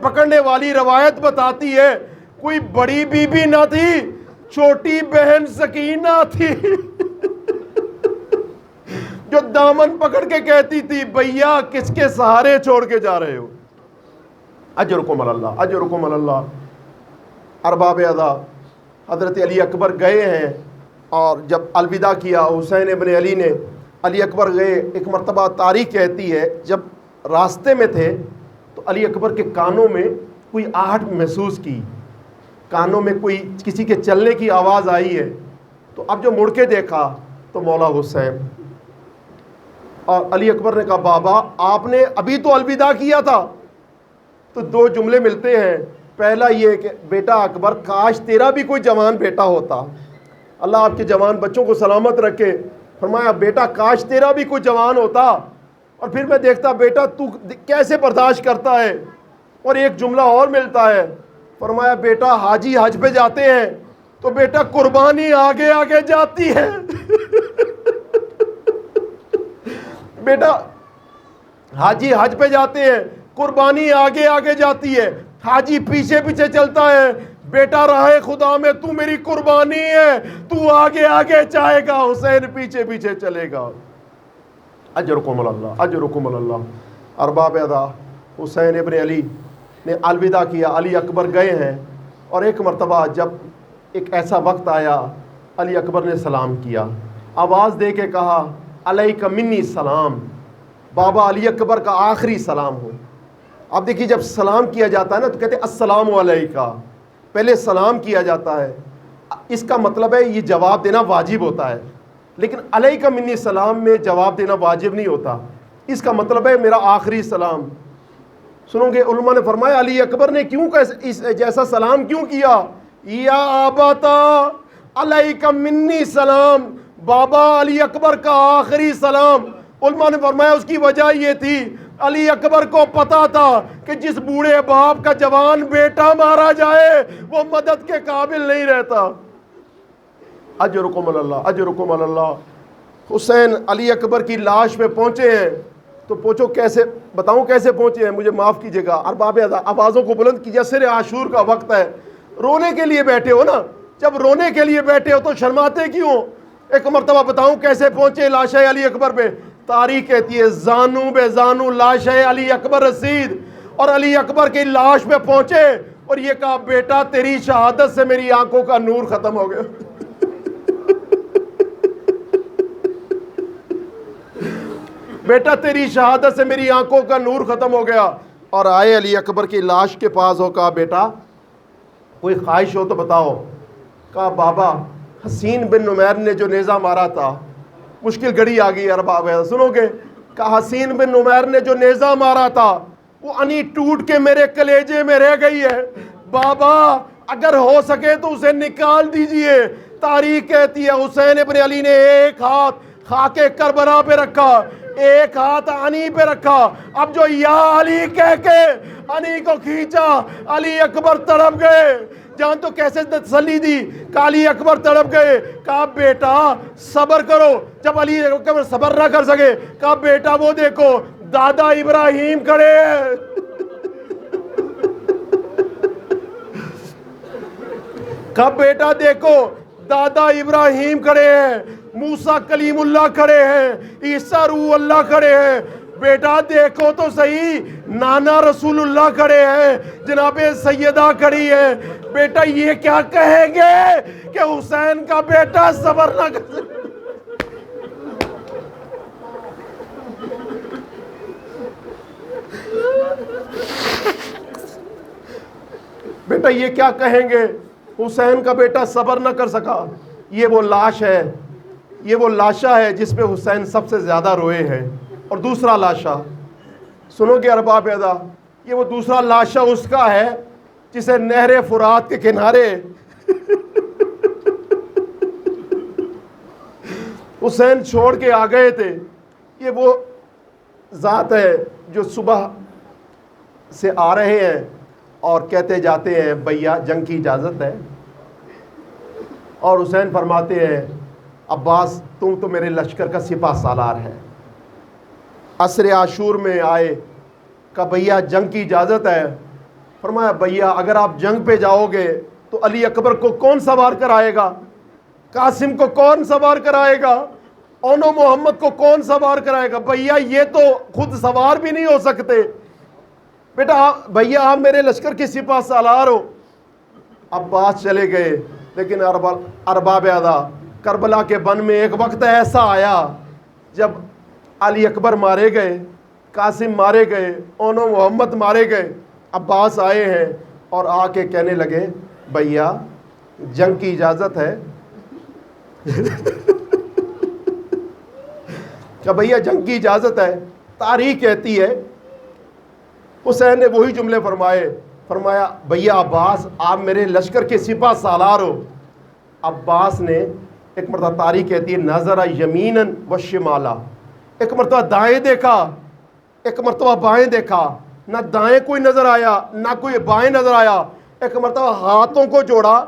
پکڑنے والی روایت بتاتی ہے کوئی بڑی بی بی نہ تھی، چھوٹی بہن سکینہ تھی جو دامن پکڑ کے کہتی تھی بھیا کس کے سہارے چھوڑ کے جا رہے ہو؟ اجرکم اللہ، اجرکم اللہ. ارباب ادا، حضرت علی اکبر گئے ہیں اور جب الوداع کیا حسین ابن علی نے، علی اکبر گئے. ایک مرتبہ تاریخ کہتی ہے جب راستے میں تھے تو علی اکبر کے کانوں میں کوئی آہٹ محسوس کی، کانوں میں کوئی کسی کے چلنے کی آواز آئی ہے. تو اب جو مڑ کے دیکھا تو مولا حسین. اور علی اکبر نے کہا بابا آپ نے ابھی تو الوداع کیا تھا. تو 2 جملے ملتے ہیں. پہلا یہ کہ بیٹا اکبر کاش تیرا بھی کوئی جوان بیٹا ہوتا. اللہ آپ کے جوان بچوں کو سلامت رکھے. فرمایا بیٹا کاش تیرا بھی کوئی جوان ہوتا اور پھر میں دیکھتا بیٹا تو کیسے برداشت کرتا ہے. اور ایک جملہ اور ملتا ہے، فرمایا بیٹا حاجی حج پہ جاتے ہیں تو بیٹا قربانی آگے آگے جاتی ہے بیٹا حاجی حج پہ جاتے ہیں قربانی آگے آگے جاتی ہے، حاجی پیچھے پیچھے چلتا ہے. بیٹا راہ خدا میں تو میری قربانی ہے، تو آگے آگے چاہے گا، حسین پیچھے پیچھے چلے گا. اجرکم اللہ، اجرکم اللہ. ارباب ادا، حسین ابن علی نے الوداع کیا. علی اکبر گئے ہیں اور ایک مرتبہ جب ایک ایسا وقت آیا علی اکبر نے سلام کیا، آواز دے کے کہا علیک منی سلام. بابا علی اکبر کا آخری سلام ہو. اب دیکھیے جب سلام کیا جاتا ہے نا تو کہتے ہیں السلام علیکہ، پہلے سلام کیا جاتا ہے. اس کا مطلب ہے یہ جواب دینا واجب ہوتا ہے، لیکن علیک منی سلام میں جواب دینا واجب نہیں ہوتا. اس کا مطلب ہے میرا آخری سلام. سنو گے علماء نے فرمایا علی اکبر نے کیوں جیسا سلام کیوں کیا؟ یا آباتا علیک منی سلام، بابا علی اکبر کا آخری سلام. علماء نے فرمایا اس کی وجہ یہ تھی علی اکبر کو پتا تھا کہ جس بوڑھے باپ کا جوان بیٹا مارا جائے وہ مدد کے قابل نہیں رہتا. اجرکم اللہ، اجرکم اللہ. حسین علی اکبر کی لاش پہ پہنچے ہیں تو پوچھو کیسے بتاؤں کیسے پہنچے ہیں، مجھے معاف کیجیے گا. ارباب آوازوں کو بلند کیجیے، سر عاشور کا وقت ہے، رونے کے لیے بیٹھے ہو نا، جب رونے کے لیے بیٹھے ہو تو شرماتے کیوں؟ ایک مرتبہ بتاؤں کیسے پہنچے لاش علی اکبر پہ. تاریخ کہتی ہے زانو بے زانو لاش علی اکبر رسید، اور علی اکبر کی لاش پہ پہنچے اور یہ کہا بیٹا تیری شہادت سے میری آنکھوں کا نور ختم ہو گیا. بیٹا تیری شہادت سے میری آنکھوں کا نور ختم ہو گیا. اور آئے علی اکبر کی لاش کے پاس ہو، کہا بیٹا کوئی خواہش ہو تو بتاؤ. کہا بابا حسین بن نمیر نے جو نیزہ مارا تھا، مشکل گھڑی آ گئی. ارباب سنو گے، کہا حسین بن نمیر نے جو نیزہ مارا تھا وہ انی ٹوٹ کے میرے کلیجے میں رہ گئی ہے. بابا اگر ہو سکے تو اسے نکال دیجئے. تاریخ کہتی ہے حسین ابن علی نے ایک ہاتھ خاک کربلا پہ رکھا، ایک ہاتھ انی پہ رکھا. اب جو یا علی کہہ کے انی کو کھینچا، علی اکبر تڑپ گئے. جان تو کیسے تسلی دی؟ کہ علی اکبر تڑپ گئے. کہا بیٹا صبر کرو. جب علی اکبر صبر نہ کر سکے کہا بیٹا وہ دیکھو دادا ابراہیم کھڑے ہیں. کہا بیٹا دیکھو دادا ابراہیم کھڑے ہیں، موسیٰ کلیم اللہ کھڑے ہیں، عیسیٰ روح اللہ کھڑے ہیں. بیٹا دیکھو تو صحیح نانا رسول اللہ کھڑے ہیں، جناب سیدہ کھڑی ہے. بیٹا یہ کیا کہیں گے کہ حسین کا بیٹا صبر نہ کر. بیٹا یہ کیا کہیں گے حسین کا بیٹا صبر نہ کر سکا. یہ وہ لاش ہے، یہ وہ لاشا ہے جس پہ حسین سب سے زیادہ روئے ہیں. اور دوسرا لاشا سنو گے ارباب ادا، یہ وہ دوسرا لاشا اس کا ہے جسے نہر فرات کے کنارے حسین چھوڑ کے آ گئے تھے. یہ وہ ذات ہے جو صبح سے آ رہے ہیں اور کہتے جاتے ہیں بھیا جنگ کی اجازت ہے، اور حسین فرماتے ہیں عباس تم تو میرے لشکر کا سپہ سالار ہے. عصر عاشور میں آئے، کہا بھیا جنگ کی اجازت ہے. فرمایا بھیا اگر آپ جنگ پہ جاؤ گے تو علی اکبر کو کون سوار کرائے گا، قاسم کو کون سوار کرائے گا، اونو محمد کو کون سوار کرائے گا. بھیا یہ تو خود سوار بھی نہیں ہو سکتے. بیٹا بھیا آپ میرے لشکر کے سپہ سالار ہو. عباس چلے گئے. لیکن ارباب ادا، کربلا کے بن میں ایک وقت ایسا آیا جب علی اکبر مارے گئے، قاسم مارے گئے، اونو محمد مارے گئے. عباس آئے ہیں اور آ کے کہنے لگے بھیا جنگ کی اجازت ہے. کہ بھیا جنگ کی اجازت ہے. تاریخ کہتی ہے حسین نے وہی جملے فرمائے. فرمایا بھیا عباس آپ میرے لشکر کے سپہ سالار ہو. عباس نے ایک مرتبہ تاریخ کہتی ہے نظر یمیناً و شمالا، ایک مرتبہ دائیں دیکھا، ایک مرتبہ بائیں دیکھا. نہ دائیں کوئی نظر آیا نہ کوئی بائیں نظر آیا. ایک مرتبہ ہاتھوں کو جوڑا،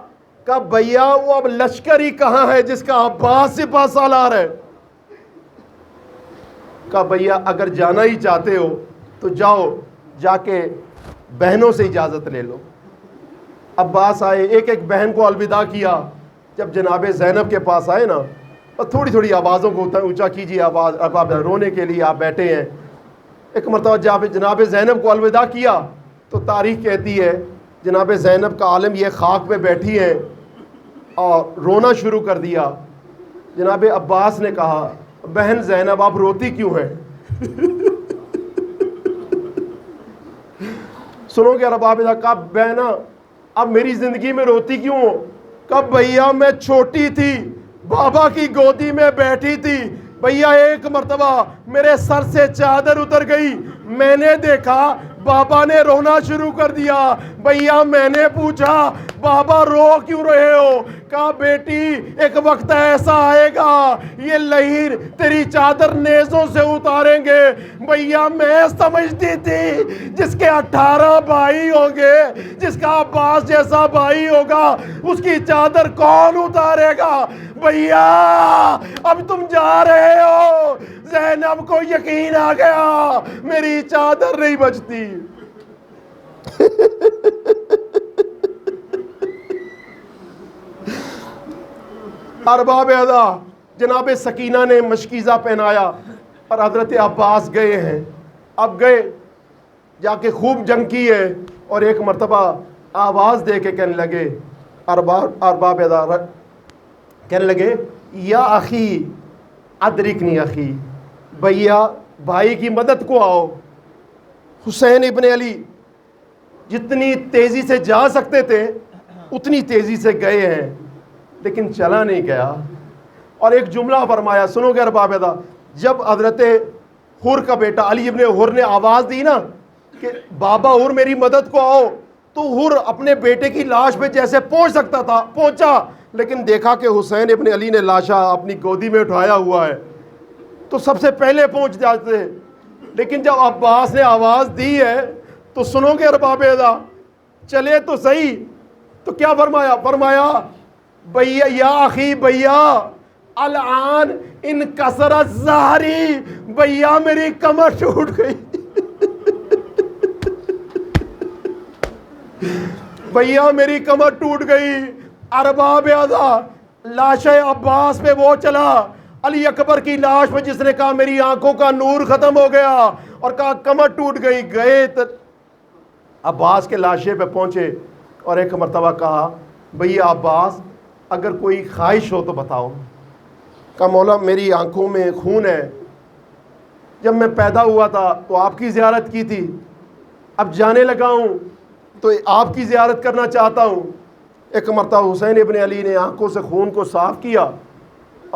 کہا بھیا وہ اب لشکر ہی کہاں ہے جس کا عباس سپہ سالار ہے. کہا بھیا اگر جانا ہی چاہتے ہو تو جاؤ، جا کے بہنوں سے اجازت لے لو. عباس آئے، ایک ایک بہن کو الوداع کیا. جب جناب زینب کے پاس آئے نا، اور تھوڑی تھوڑی آوازوں کو اونچا کیجیے، آواز اب رونے کے لیے آپ بیٹھے ہیں. ایک مرتبہ جب جناب زینب کو الوداع کیا تو تاریخ کہتی ہے جناب زینب کا عالم یہ خاک پہ بیٹھی ہیں اور رونا شروع کر دیا. جناب عباس نے کہا بہن زینب آپ روتی کیوں ہیں؟ سنو گے ارباب ادا، کہا بہنا اب میری زندگی میں روتی کیوں ہو؟ کہا بھیا میں چھوٹی تھی، بابا کی گودی میں بیٹھی تھی. بھیا ایک مرتبہ میرے سر سے چادر اتر گئی، میں نے دیکھا بابا نے رونا شروع کر دیا. بھیا میں نے پوچھا بابا رو کیوں رہے ہو؟ کہا بیٹی ایک وقت ایسا آئے گا یہ لہیر تیری چادر نیزوں سے اتاریں گے. بھیا میں سمجھتی تھی جس کے 18 بھائی ہوں گے، جس کا عباس جیسا بھائی ہوگا، اس کی چادر کون اتارے گا؟ بھیا اب تم جا رہے ہو، زینب کو یقین آ گیا میری چادر نہیں بچتی. ارباب ادا، جناب سکینہ نے مشکیزہ پہنایا اور حضرت عباس گئے ہیں. اب گئے جا کے خوب جنگ کی ہے، اور ایک مرتبہ آواز دے کے کہنے لگے ارباب ادا کہنے لگے یا اخی ادرکنی اخی، بھیا بھائی کی مدد کو آؤ. حسین ابن علی جتنی تیزی سے جا سکتے تھے اتنی تیزی سے گئے ہیں، لیکن چلا نہیں گیا. اور ایک جملہ فرمایا، سنو گے ارباب ادا، جب حضرت حر کا بیٹا علی ابن حر نے آواز دی نا کہ بابا حر میری مدد کو آؤ، تو حر اپنے بیٹے کی لاش پہ جیسے پہنچ سکتا تھا پہنچا، لیکن دیکھا کہ حسین ابن علی نے لاشا اپنی گودی میں اٹھایا ہوا ہے تو سب سے پہلے پہنچ جاتے. لیکن جب عباس نے آواز دی ہے تو سنو گے ارباب ادا، چلے تو صحیح. تو کیا فرمایا؟ فرمایا بھیا یا اخی، بھیا الان ان کسرت ظہری، بھیا میری کمر ٹوٹ گئی. بھیا میری کمر ٹوٹ گئی. ارباب ادا، لاش عباس پہ وہ چلا، علی اکبر کی لاش پہ جس نے کہا میری آنکھوں کا نور ختم ہو گیا اور کہا کمر ٹوٹ گئی. گئے عباس کے لاشے پہ پہنچے اور ایک مرتبہ کہا بھیا عباس اگر کوئی خواہش ہو تو بتاؤ. کہا مولا میری آنکھوں میں خون ہے، جب میں پیدا ہوا تھا تو آپ کی زیارت کی تھی، اب جانے لگا ہوں تو آپ کی زیارت کرنا چاہتا ہوں. ایک مرتبہ حسین ابن علی نے آنکھوں سے خون کو صاف کیا،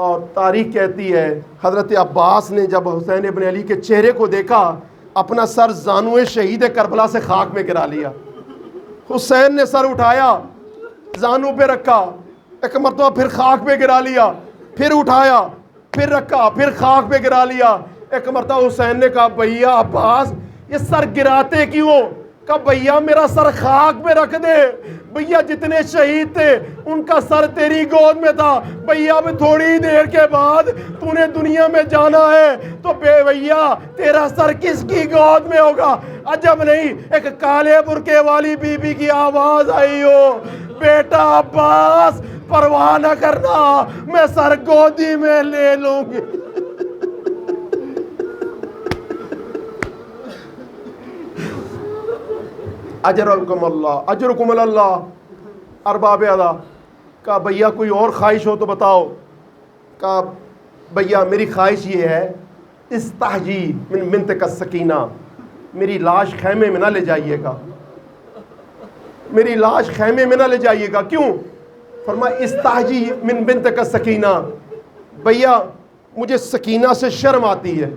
اور تاریخ کہتی ہے حضرت عباس نے جب حسین ابن علی کے چہرے کو دیکھا، اپنا سر زانوئے شہید کربلا سے خاک میں گرا لیا۔ حسین نے سر اٹھایا، زانو پہ رکھا، ایک مرتبہ پھر خاک پہ گرا لیا، پھر اٹھایا، پھر رکھا، پھر خاک پہ گرا لیا۔ ایک مرتبہ حسین نے کہا بھیا عباس یہ سر گراتے کیوں؟ کہا بھیا میرا سر خاک پہ رکھ دے، بھیا جتنے شہید تھے ان کا سر تیری گود میں تھا، بھیا اب تھوڑی دیر کے بعد تو نے دنیا میں جانا ہے تو بھیا تیرا سر کس کی گود میں ہوگا؟ عجب نہیں ایک کالے برقعے والی بی بی کی آواز آئی ہو، بیٹا عباس پرواہ نہ کرنا، میں سر گودی میں لے لوں گی۔ اجرکم اللہ، اجرکم اللہ ارباب ادا۔ کہا بھیا کوئی اور خواہش ہو تو بتاؤ؟ کہا بھیا میری خواہش یہ ہے، استحجی من بنتک السکینہ، میری لاش خیمے میں نہ لے جائیے گا، میری لاش خیمے میں نہ لے جائیے گا۔ کیوں؟ فرمایا استحجی من بنتک السکینہ، بھیا مجھے سکینہ سے شرم آتی ہے،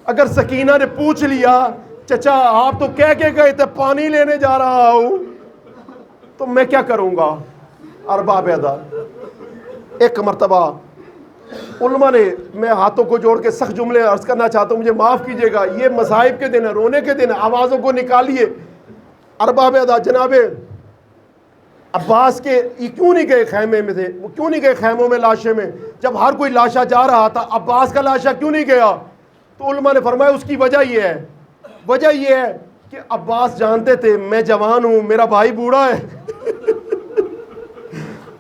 اگر سکینہ نے پوچھ لیا چچا آپ تو کہہ کے گئے تھے پانی لینے جا رہا ہوں، تو میں کیا کروں گا؟ ارباب ادا ایک مرتبہ علماء نے، میں ہاتھوں کو جوڑ کے سخت جملے عرض کرنا چاہتا ہوں، مجھے معاف کیجیے گا، یہ مصائب کے دن ہے، رونے کے دن ہے، آوازوں کو نکالیے۔ ارباب ادا جناب عباس کے یہ کیوں نہیں گئے خیمے میں تھے، وہ کیوں نہیں گئے خیموں میں لاشیں میں؟ جب ہر کوئی لاشا جا رہا تھا عباس کا لاشا کیوں نہیں گیا؟ تو علماء نے فرمایا اس کی وجہ یہ ہے، وجہ یہ ہے کہ عباس جانتے تھے میں جوان ہوں میرا بھائی بوڑھا ہے،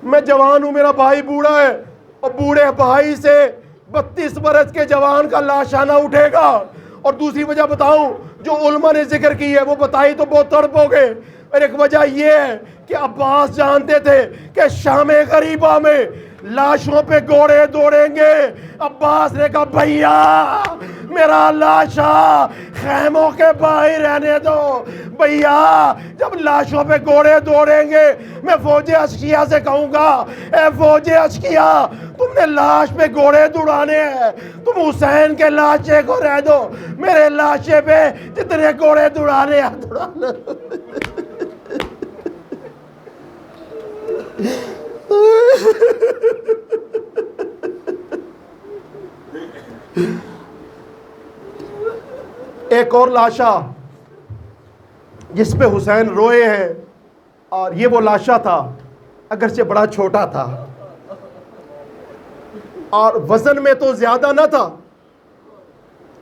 میں جوان ہوں میرا بھائی بوڑھا ہے، اور بوڑھے بھائی سے 32 برس کے جوان کا لاشا نہ اٹھے گا۔ اور دوسری وجہ بتاؤں جو علماء نے ذکر کی ہے وہ بتائی تو بہت تڑپ ہو گئے، اور ایک وجہ یہ ہے کہ عباس جانتے تھے کہ شام غریبہ میں لاشوں پہ گھوڑے دوڑیں گے۔ عباس نے کہا بھیا میرا لاشا خیموں کے باہر رہنے دو، بھیا جب لاشوں پہ گھوڑے دوڑیں گے میں فوج اشقیہ سے کہوں گا اے فوج اشقیہ تم نے لاش پہ گھوڑے دوڑانے ہیں، تم حسین کے لاشے کو رہ دو، میرے لاشے پہ جتنے گھوڑے دوڑانے ہیں دوڑانے۔ ایک اور لاشا جس پہ حسین روئے ہیں، اور یہ وہ لاشا تھا اگرچہ بڑا چھوٹا تھا اور وزن میں تو زیادہ نہ تھا۔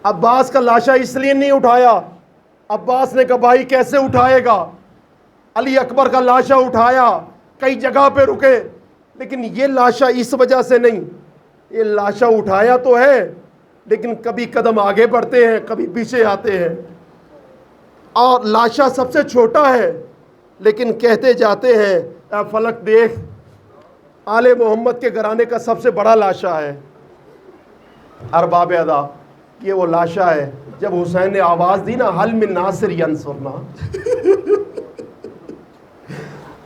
عباس کا لاشا اس لیے نہیں اٹھایا، عباس نے کہا بھائی کیسے اٹھائے گا؟ علی اکبر کا لاشا اٹھایا، کئی جگہ پہ رکے، لیکن یہ لاشا اس وجہ سے نہیں، یہ لاشا اٹھایا تو ہے لیکن کبھی قدم آگے بڑھتے ہیں کبھی پیچھے آتے ہیں، اور لاشا سب سے چھوٹا ہے لیکن کہتے جاتے ہیں اے فلک دیکھ آل محمد کے گھرانے کا سب سے بڑا لاشا ہے۔ ارباب ادا یہ وہ لاشا ہے جب حسین نے آواز دی نا حل من ناصر ینصرنا،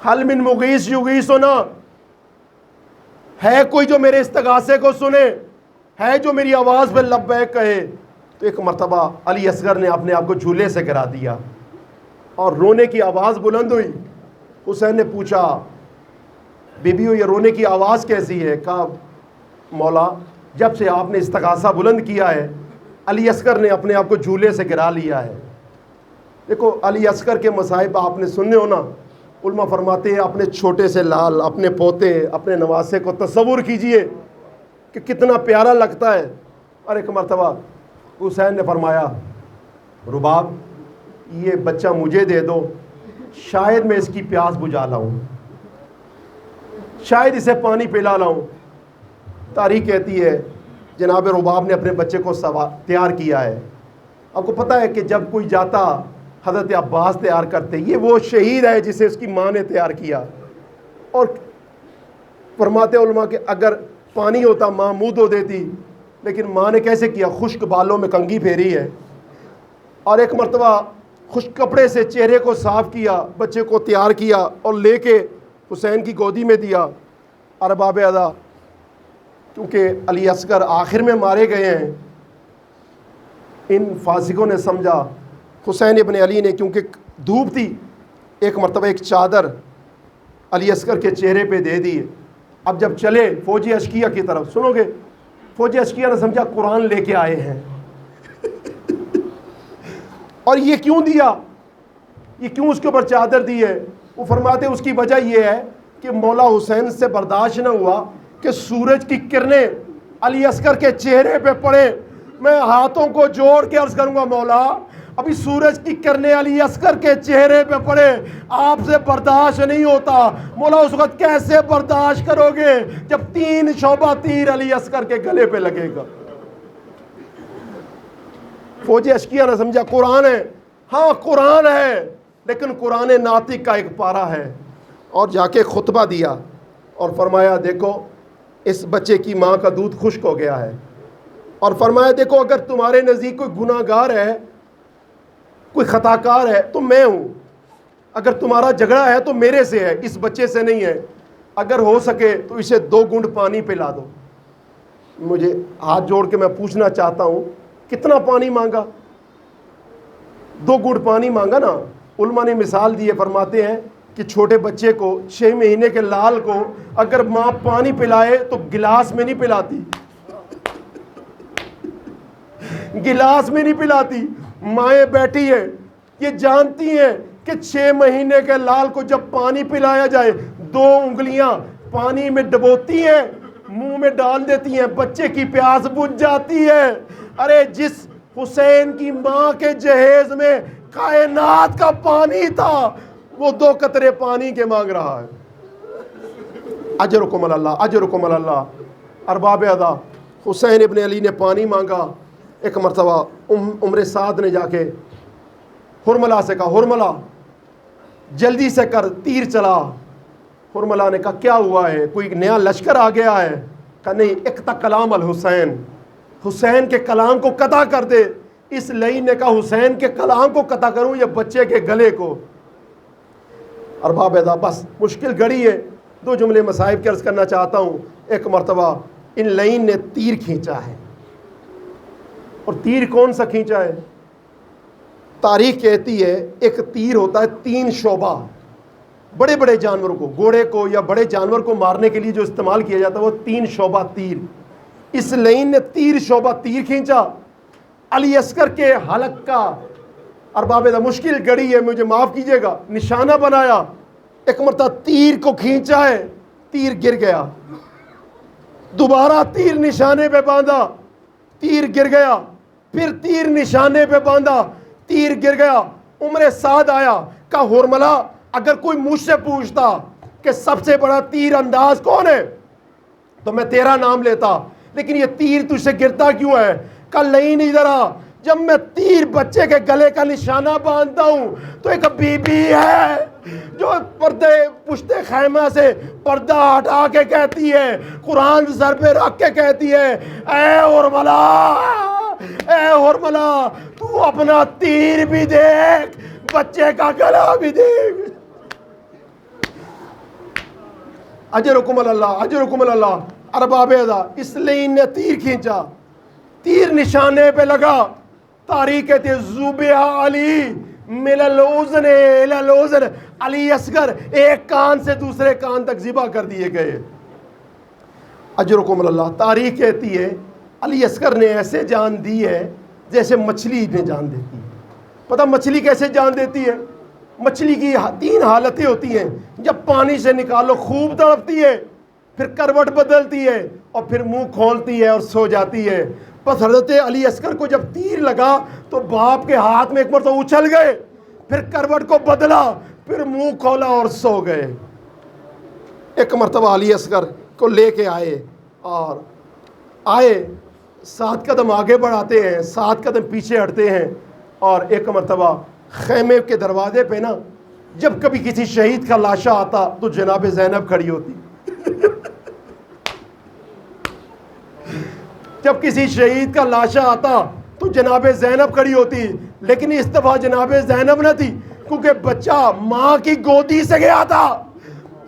حل من مغیث یغیثنا، ہے کوئی جو میرے استغاثے کو سنے، ہے جو میری آواز پہ لبیک کہے؟ تو ایک مرتبہ علی اصغر نے اپنے آپ کو جھولے سے گرا دیا اور رونے کی آواز بلند ہوئی۔ حسین نے پوچھا بیبیو یہ رونے کی آواز کیسی ہے؟ کہا مولا جب سے آپ نے استغاثہ بلند کیا ہے علی اصغر نے اپنے آپ کو جھولے سے گرا لیا ہے۔ دیکھو علی اصغر کے مصائب آپ نے سننے ہو نا، علماء فرماتے ہیں اپنے چھوٹے سے لال، اپنے پوتے، اپنے نواسے کو تصور کیجئے کہ کتنا پیارا لگتا ہے۔ اور ایک مرتبہ حسین نے فرمایا رباب یہ بچہ مجھے دے دو، شاید میں اس کی پیاس بجھا لاؤں، شاید اسے پانی پلا لاؤں۔ تاریخ کہتی ہے جناب رباب نے اپنے بچے کو تیار کیا ہے۔ آپ کو پتہ ہے کہ جب کوئی جاتا حضرت عباس تیار کرتے، یہ وہ شہید ہے جسے اس کی ماں نے تیار کیا۔ اور فرماتے علماء کہ اگر پانی ہوتا ماں منہ دھو دیتی، لیکن ماں نے کیسے کیا؟ خشک بالوں میں کنگھی پھیری ہے، اور ایک مرتبہ خشک کپڑے سے چہرے کو صاف کیا، بچے کو تیار کیا اور لے کے حسین کی گودی میں دیا۔ ارباب ادا، کیونکہ علی اصغر آخر میں مارے گئے ہیں، ان فاسقوں نے سمجھا حسین ابن علی نے، کیونکہ دھوپ تھی، ایک مرتبہ ایک چادر علی اصغر کے چہرے پہ دے دی۔ اب جب چلے فوجی اشکیہ کی طرف، سنو گے، فوجی اشکیہ نے سمجھا قرآن لے کے آئے ہیں اور یہ کیوں دیا، یہ کیوں اس کے اوپر چادر دی ہے؟ وہ فرماتے اس کی وجہ یہ ہے کہ مولا حسین سے برداشت نہ ہوا کہ سورج کی کرنیں علی اصغر کے چہرے پہ پڑے۔ میں ہاتھوں کو جوڑ کے عرض کروں گا مولا، ابھی سورج کی کرنیں علی اصغر کے چہرے پہ پڑے، آپ سے برداشت نہیں ہوتا۔ مولا اس وقت کیسے برداشت کرو گے جب 3 شعبہ تیر علی اصغر کے گلے پہ لگے گا؟ فوجی اشکیہ نے سمجھا قرآن ہے، ہاں قرآن ہے، لیکن قرآن ناطق کا ایک پارہ ہے، اور جا کے خطبہ دیا اور فرمایا دیکھو اس بچے کی ماں کا دودھ خشک ہو گیا ہے، اور فرمایا دیکھو اگر تمہارے نزدیک کوئی گناہ گار ہے، کوئی خطا کار ہے تو میں ہوں، اگر تمہارا جھگڑا ہے تو میرے سے ہے، اس بچے سے نہیں ہے، اگر ہو سکے تو اسے 2 گھونٹ پانی پلا دو۔ مجھے ہاتھ جوڑ کے میں پوچھنا چاہتا ہوں کتنا پانی مانگا؟ 2 گھونٹ پانی مانگا نا۔ علماء نے مثال دی ہے، فرماتے ہیں کہ چھوٹے بچے کو 6 مہینے کے لال کو اگر ماں پانی پلائے تو گلاس میں نہیں پلاتی، گلاس میں نہیں پلاتی۔ مائیں بیٹھی ہیں، یہ جانتی ہیں کہ 6 مہینے کے لال کو جب پانی پلایا جائے 2 انگلیاں پانی میں ڈبوتی ہیں، منہ میں ڈال دیتی ہیں، بچے کی پیاس بجھ جاتی ہے۔ ارے جس حسین کی ماں کے جہیز میں کائنات کا پانی تھا، وہ 2 قطرے پانی کے مانگ رہا ہے۔ اجرکم اللہ، اجرکم اللہ۔ ارباب ادا، حسین ابن علی نے پانی مانگا۔ ایک مرتبہ عمر سعد نے جا کے ہرملا سے کہا ہرملا جلدی سے کر، تیر چلا۔ ہرملا نے کہا کیا ہوا ہے، کوئی نیا لشکر آ گیا ہے؟ کہا نہیں، اقطع کلام الحسین، حسین کے کلام کو قطع کر دے۔ اس لئی نے کہا حسین کے کلام کو قطع کروں یا بچے کے گلے کو؟ ارباب ادا، بس مشکل گھڑی ہے، 2 جملے مصائب کے عرض کرنا چاہتا ہوں۔ ایک مرتبہ ان لین نے تیر کھینچا ہے، اور تیر کون سا کھینچا ہے؟ تاریخ کہتی ہے ایک تیر ہوتا ہے 3 شعبہ، بڑے بڑے جانوروں کو، گھوڑے کو یا بڑے جانور کو مارنے کے لیے جو استعمال کیا جاتا ہے وہ 3 شعبہ تیر۔ اس لین نے 3 شعبہ تیر کھینچا علی اصغر کے حلق کا۔ ارباب دا مشکل گڑی ہے، مجھے معاف کیجئے گا، نشانہ بنایا، ایک مرتبہ تیر کو کھینچا ہے، تیر گر گیا، دوبارہ تیر نشانے پہ باندھا، تیر گر گیا، پھر تیر نشانے پہ باندھا، تیر گر گیا۔ عمر سعد آیا، کہا ہرملا اگر کوئی مجھ سے پوچھتا کہ سب سے بڑا تیر انداز کون ہے تو میں تیرا نام لیتا، لیکن یہ تیر تجھ سے گرتا کیوں ہے؟ کہا لین ادھر آ، جب میں تیر بچے کے گلے کا نشانہ باندھتا ہوں تو ایک بی بی ہے جو پردے پشت خیمہ سے پردہ ہٹا کے کہتی ہے، قرآن سر پہ رکھ کے کہتی ہے، اے ہرملا، اے ہرملا تو اپنا تیر بھی دیکھ، بچے کا گلا بھی دیکھ۔ اجرکم اللہ، اجرکم اللہ۔ ارباب ادا، اس لیے نے تیر کھینچا، تیر نشانے پہ لگا۔ تاریخ کہتے ہیں زوبیہ علی من الاذن الی الاذن، علی اصغر ایک کان سے دوسرے کان تک ذبح کر دیے گئے۔ اجرکم اللہ۔ تاریخ کہتی ہے علی اصغر نے ایسے جان دی ہے جیسے مچھلی نے جان دیتی ہے۔ پتہ مچھلی کیسے جان دیتی ہے؟ مچھلی کی 3 حالتیں ہوتی ہیں، جب پانی سے نکالو خوب تڑپتی ہے، پھر کروٹ بدلتی ہے، اور پھر منہ کھولتی ہے اور سو جاتی ہے۔ بس حضرت علی اصغر کو جب تیر لگا تو باپ کے ہاتھ میں ایک مرتبہ اچھل گئے، پھر کروٹ کو بدلا، پھر منہ کھولا اور سو گئے۔ ایک مرتبہ علی اصغر کو لے کے آئے، اور آئے 7 قدم آگے بڑھاتے ہیں، 7 قدم پیچھے ہٹتے ہیں، اور ایک مرتبہ خیمے کے دروازے پہ نا جب کبھی کسی شہید کا لاشا آتا تو جناب زینب کھڑی ہوتی، جب کسی شہید کا لاشا آتا تو جناب زینب کھڑی ہوتی، لیکن اس دفعہ جناب زینب نہ تھی، کیونکہ بچہ ماں کی گودی سے گیا تھا،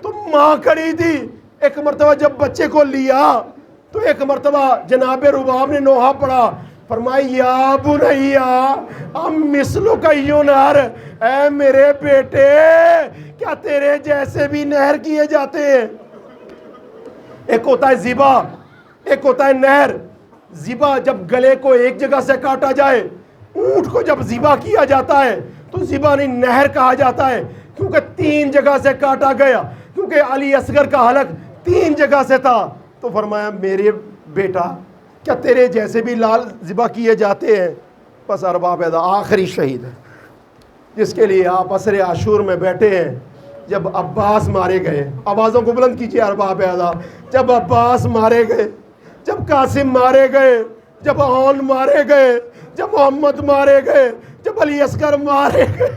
تو ماں کھڑی تھی. ایک مرتبہ جب بچے کو لیا تو ایک مرتبہ جناب رباب نے نوحہ پڑھا, فرمائی یا بنیا ام مثلک ینہر, اے میرے بیٹے کیا تیرے جیسے بھی نہر کیے جاتے ہیں. ایک ہوتا ہے ذبح, ایک ہوتا ہے نہر. ذبح جب گلے کو ایک جگہ سے کاٹا جائے, اونٹ کو جب ذبح کیا جاتا ہے تو ذبح نہیں نہر کہا جاتا ہے, کیونکہ 3 جگہ سے کاٹا گیا, کیونکہ علی اصغر کا حلق 3 جگہ سے تھا. تو فرمایا میرے بیٹا کیا تیرے جیسے بھی لال ذبح کیے جاتے ہیں. بس ارباب ادا آخری شہید ہے جس کے لیے آپ عصر عاشور میں بیٹھے ہیں. جب عباس مارے گئے, آوازوں کو بلند کیجیے ارباب ادا, جب عباس مارے گئے, جب قاسم مارے گئے, جب عون مارے گئے, جب محمد مارے گئے, جب علی اصغر مارے گئے,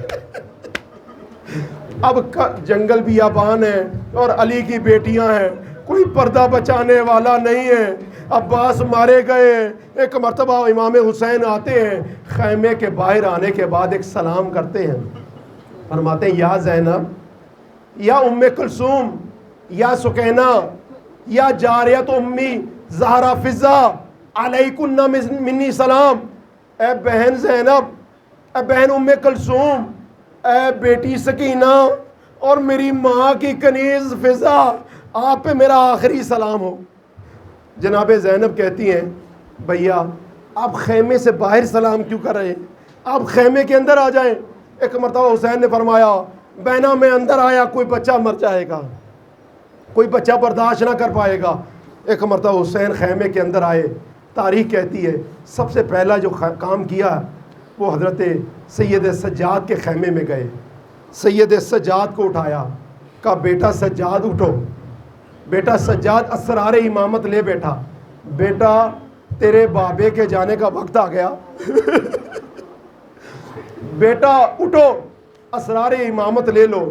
اب جنگل بیابان ہے اور علی کی بیٹیاں ہیں, کوئی پردہ بچانے والا نہیں ہے. عباس مارے گئے. ایک مرتبہ امام حسین آتے ہیں, خیمے کے باہر آنے کے بعد ایک سلام کرتے ہیں, فرماتے ہیں یا زینب, یا ام کلثوم, یا سکینہ, یا جاریت امی زہرا فضا, علیکن منی سلام. اے بہن زینب, اے بہن ام کلثوم, اے بیٹی سکینہ اور میری ماں کی کنیز فضا, آپ پہ میرا آخری سلام ہو. جناب زینب کہتی ہیں بھیا آپ خیمے سے باہر سلام کیوں کر رہے ہیں, آپ خیمے کے اندر آ جائیں. ایک مرتبہ حسین نے فرمایا بہنا میں اندر آیا کوئی بچہ مر جائے گا, کوئی بچہ برداشت نہ کر پائے گا. ایک مرتبہ حسین خیمے کے اندر آئے. تاریخ کہتی ہے سب سے پہلا جو کام کیا وہ حضرت سید سجاد کے خیمے میں گئے. سید سجاد کو اٹھایا, کہا بیٹا سجاد اٹھو. بیٹا سجاد اسرار امامت لے بیٹھا. بیٹا تیرے بابے کے جانے کا وقت آ گیا, بیٹا اٹھو اسرار امامت لے لو.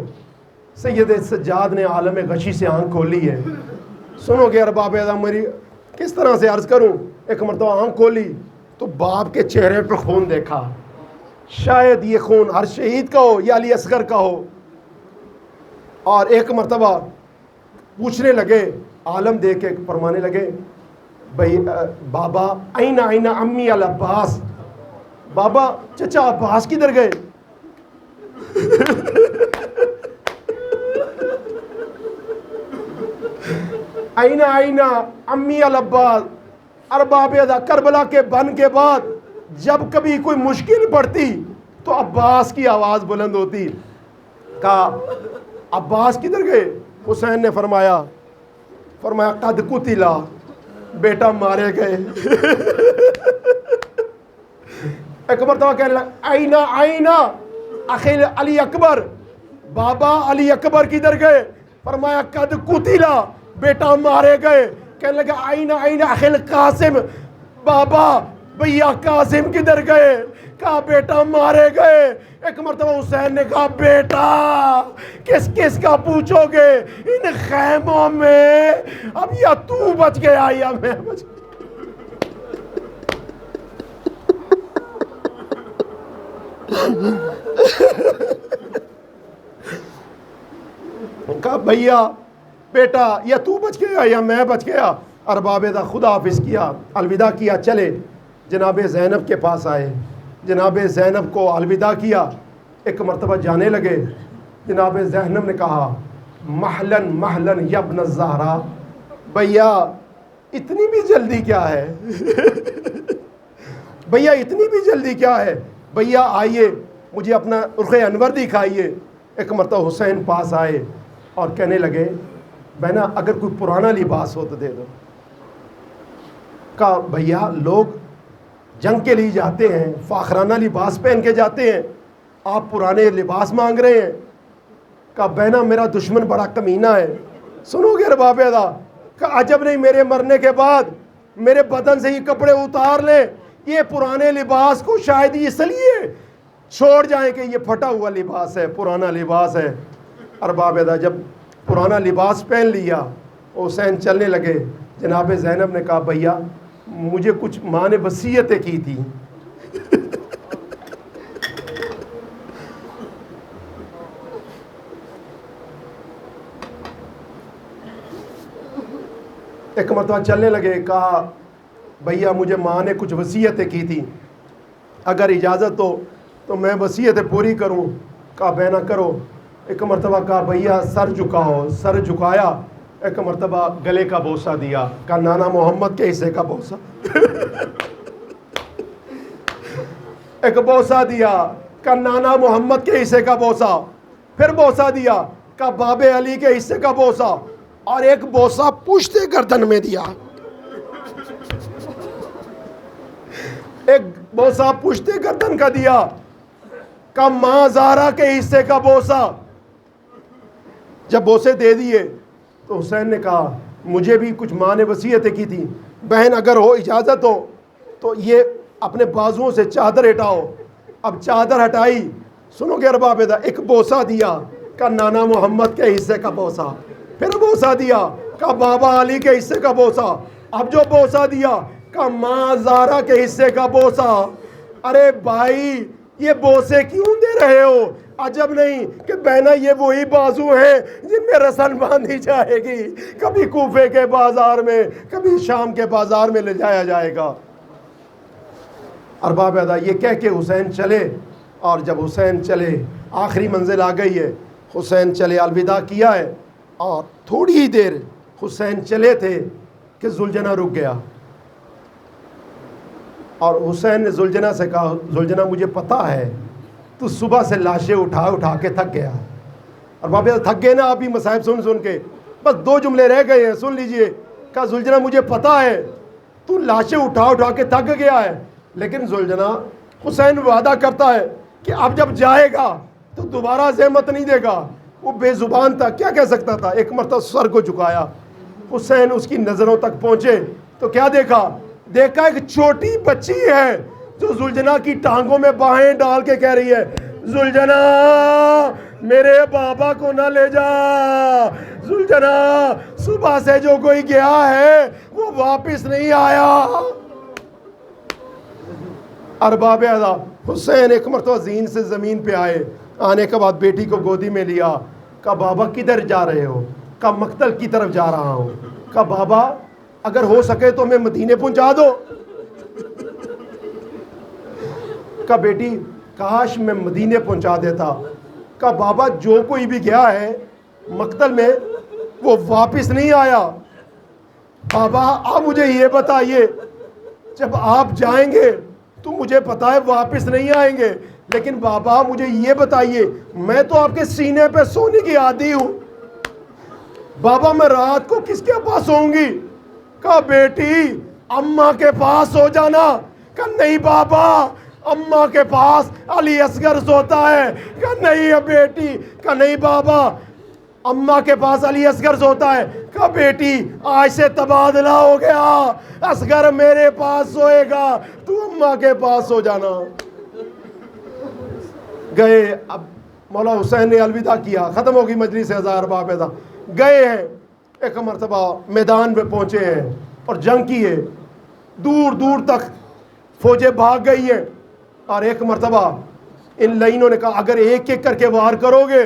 سید سجاد نے عالم غشی سے آنکھ کھولی ہے. سنو گے ارباب اعظم میری کس طرح سے عرض کروں. ایک مرتبہ آنکھ کھولی تو باپ کے چہرے پہ خون دیکھا. شاید یہ خون ہر شہید کا ہو یا علی اصغر کا ہو. اور ایک مرتبہ پوچھنے لگے, عالم دیکھ کے فرمانے لگے بھائی بابا اینا اینا امی العباس, بابا چچا عباس کدھر گئے. اینا اینا امی العباس. ارباب ادا کربلا کے بن کے بعد جب کبھی کوئی مشکل پڑتی تو عباس کی آواز بلند ہوتی. کہا عباس کدھر گئے. حسین نے فرمایا قد قتلا, بیٹا مارے گئے. ایک مرتبہ کہنے لگا اینا اینا اخی علی اکبر, بابا علی اکبر کدھر گئے. فرمایا قد قتلا, بیٹا مارے گئے. کہنے لگا اینا اینا اخی قاسم, بابا بھیا قاسم کدھر گئے. کہا بیٹا مارے گئے. ایک مرتبہ حسین نے کہا بیٹا کس کس کا پوچھو گے ان خیموں میں, اب یا تو بچ گیا یا میں بچ گیا. کہا بھیا بیٹا یا تو بچ گیا یا میں بچ گیا. ارباب دا خدا حافظ کیا, الوداع کیا, چلے. جناب زینب کے پاس آئے, جناب زینب کو الوداع کیا. ایک مرتبہ جانے لگے. جناب زینب نے کہا محلن محلن یا ابن الزہرا, بھیا اتنی بھی جلدی کیا ہے, بھیا اتنی بھی جلدی کیا ہے, بھیا آئیے مجھے اپنا رخ انور دکھائیے. ایک مرتبہ حسین پاس آئے اور کہنے لگے بہنا اگر کوئی پرانا لباس ہو تو دے دو. کہا بھیا لوگ جنگ کے لیے جاتے ہیں, فاخرانہ لباس پہن کے جاتے ہیں, آپ پرانے لباس مانگ رہے ہیں. کہا بہنا میرا دشمن بڑا کمینہ ہے. سنو گے ارباب ادا, کہا عجب نہیں میرے مرنے کے بعد میرے بدن سے یہ کپڑے اتار لیں, یہ پرانے لباس کو شاید اس لیے چھوڑ جائیں کہ یہ پھٹا ہوا لباس ہے, پرانا لباس ہے. ارباب ادا جب پرانا لباس پہن لیا حسین چلنے لگے. جناب زینب نے کہا بھیا مجھے کچھ ماں نے وصیتیں کی تھی. ایک مرتبہ چلنے لگے, کہا بھیا مجھے ماں نے کچھ وصیتیں کی تھی, اگر اجازت ہو تو میں وصیتیں پوری کروں. کہا بہنا کرو. ایک مرتبہ کہا بھیا سر جھکاؤ, سر جھکایا. ایک مرتبہ گلے کا بوسہ دیا, کہا نانا محمد کے حصے کا بوسہ. ایک بوسہ دیا, کہا نانا محمد کے حصے کا بوسہ. پھر بوسہ دیا, کہا بابے علی کے حصے کا بوسہ. اور ایک بوسہ پشت گردن میں دیا. ایک بوسہ پشت گردن کا دیا, کہا ماں زہرا کے حصے کا بوسہ. جب بوسے دے دیے تو حسین نے کہا مجھے بھی کچھ ماں نے وصیتیں کی تھی, بہن اگر ہو اجازت ہو تو یہ اپنے بازوؤں سے چادر ہٹاؤ. اب چادر ہٹائی, سنو گے ارباب دا, ایک بوسہ دیا, کہا نانا محمد کے حصے کا بوسہ. پھر بوسہ دیا, کہا بابا علی کے حصے کا بوسہ. اب جو بوسہ دیا, کہا ماں زہرا کے حصے کا بوسہ. ارے بھائی یہ بوسے کیوں دے رہے ہو؟ عجب نہیں کہ بہنا یہ وہی بازو ہیں جن میں رسن باندھی جائے گی, کبھی کوفے کے بازار میں, کبھی شام کے بازار میں لے جایا جائے گا. ارباب ادا یہ کہہ کے حسین چلے, اور جب حسین چلے آخری منزل آ گئی ہے, حسین چلے الوداع کیا ہے, اور تھوڑی ہی دیر حسین چلے تھے کہ زلجنا رک گیا. اور حسین نے زلجنا سے کہا زلجنا مجھے پتا ہے تو صبح سے لاشیں اٹھا کے تھک گیا. اور بابا تھک گئے نا آپ بھی مصائب سن کے, بس 2 جملے رہ گئے ہیں, سن لیجئے. کہا زلجنا مجھے پتا ہے تو لاشیں اٹھا کے تھک گیا ہے, لیکن زلجنا حسین وعدہ کرتا ہے کہ اب جب جائے گا تو دوبارہ زحمت نہیں دے گا. وہ بے زبان تھا, کیا کہہ سکتا تھا. ایک مرتبہ سر کو جھکایا, حسین اس کی نظروں تک پہنچے تو کیا دیکھا ایک چھوٹی بچی ہے جو زلجنا کی ٹانگوں میں باہیں ڈال کے کہہ رہی ہے زلجنا میرے بابا کو نہ لے جا, زلجنا صبح سے جو کوئی گیا ہے وہ واپس نہیں آیا. ارباب ادا حسین ایک مرتبہ زین سے زمین پہ آئے, آنے کے بعد بیٹی کو گودی میں لیا. کہا بابا کدھر جا رہے ہو؟ کہا مقتل کی طرف جا رہا ہوں. کہا بابا اگر ہو سکے تو ہمیں مدینے پہنچا دو. کہا بیٹی کاش میں مدینے پہنچا دیتا. کہا بابا جو کوئی بھی گیا ہے مقتل میں وہ واپس نہیں آیا. بابا آپ مجھے یہ بتائیے جب آپ جائیں گے تو مجھے پتا ہے واپس نہیں آئیں گے, لیکن بابا مجھے یہ بتائیے میں تو آپ کے سینے پہ سونے کی عادی ہوں, بابا میں رات کو کس کے پاس سوؤں گی؟ کہا بیٹی اماں کے پاس سو جانا. کہا نہیں بابا اماں کے پاس علی اصغر سوتا ہے. کہا نہیں ہے بیٹی. کہا نہیں بابا اماں کے پاس علی اصغر سوتا ہے. کہا بیٹی آج سے تبادلہ ہو گیا, اصغر میرے پاس سوئے گا, تو اماں کے پاس سو جانا. گئے. اب مولا حسین نے الوداع کیا, ختم ہوگی مجلس ہزار بابیدہ. گئے ہیں, ایک مرتبہ میدان پہ پہنچے ہیں اور جنگ کی ہے, دور دور تک فوجیں بھاگ گئی ہیں. اور ایک مرتبہ ان لائنوں نے کہا اگر ایک ایک کر کے وار کرو گے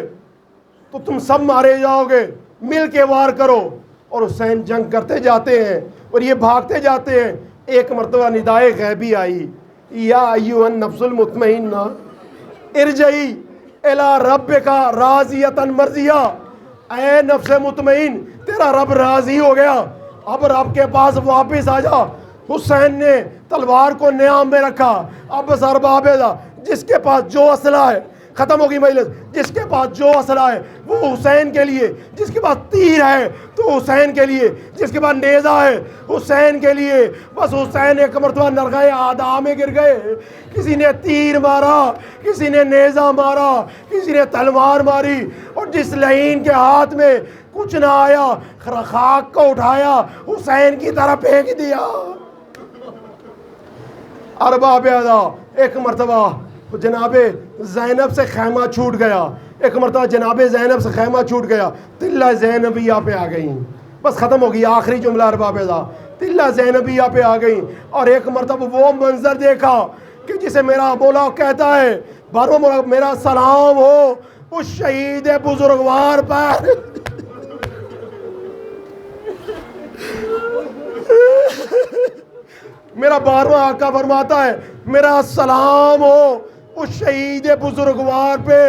تو تم سب مارے جاؤ گے, مل کے وار کرو. اور حسین جنگ کرتے جاتے ہیں اور یہ بھاگتے جاتے ہیں. ایک مرتبہ ندائے غیبی آئی, یا ایھا النفس المطمئنہ ارجعی الی ربک راضیۃ مرضیہ. اے نفس مطمئن تیرا رب راضی ہو گیا, اب رب کے پاس واپس آ جا. حسین نے تلوار کو نیام میں رکھا. اب ارباب جس کے پاس جو اسلحہ ہے, ختم ہوگی مجلس, جس کے پاس جو اسلحہ ہے وہ حسین کے لیے, جس کے پاس تیر ہے تو حسین کے لیے, جس کے پاس نیزہ ہے حسین کے لیے. بس حسین ایک مرتبہ نرغہ آدھا میں گر گئے, کسی نے تیر مارا, کسی نے نیزہ مارا, کسی نے تلوار ماری, اور جس لعین کے ہاتھ میں کچھ نہ آیا خاک کو اٹھایا حسین کی طرف پھینک دیا. ارباب ادا ایک مرتبہ جناب زینب سے خیمہ چھوٹ گیا, ایک مرتبہ جناب زینب سے خیمہ چھوٹ گیا, تلہ زینبیہ پہ آ گئیں. بس ختم ہو گئی آخری جملہ ارباب ادا, تلہ زینبیہ پہ آ گئیں. اور ایک مرتبہ وہ منظر دیکھا کہ جسے میرا مولا کہتا ہے بارو میرا سلام ہو اس شہید بزرگوار پر میرا 12واں آقا فرماتا ہے میرا سلام ہو اس شہید بزرگوار پہ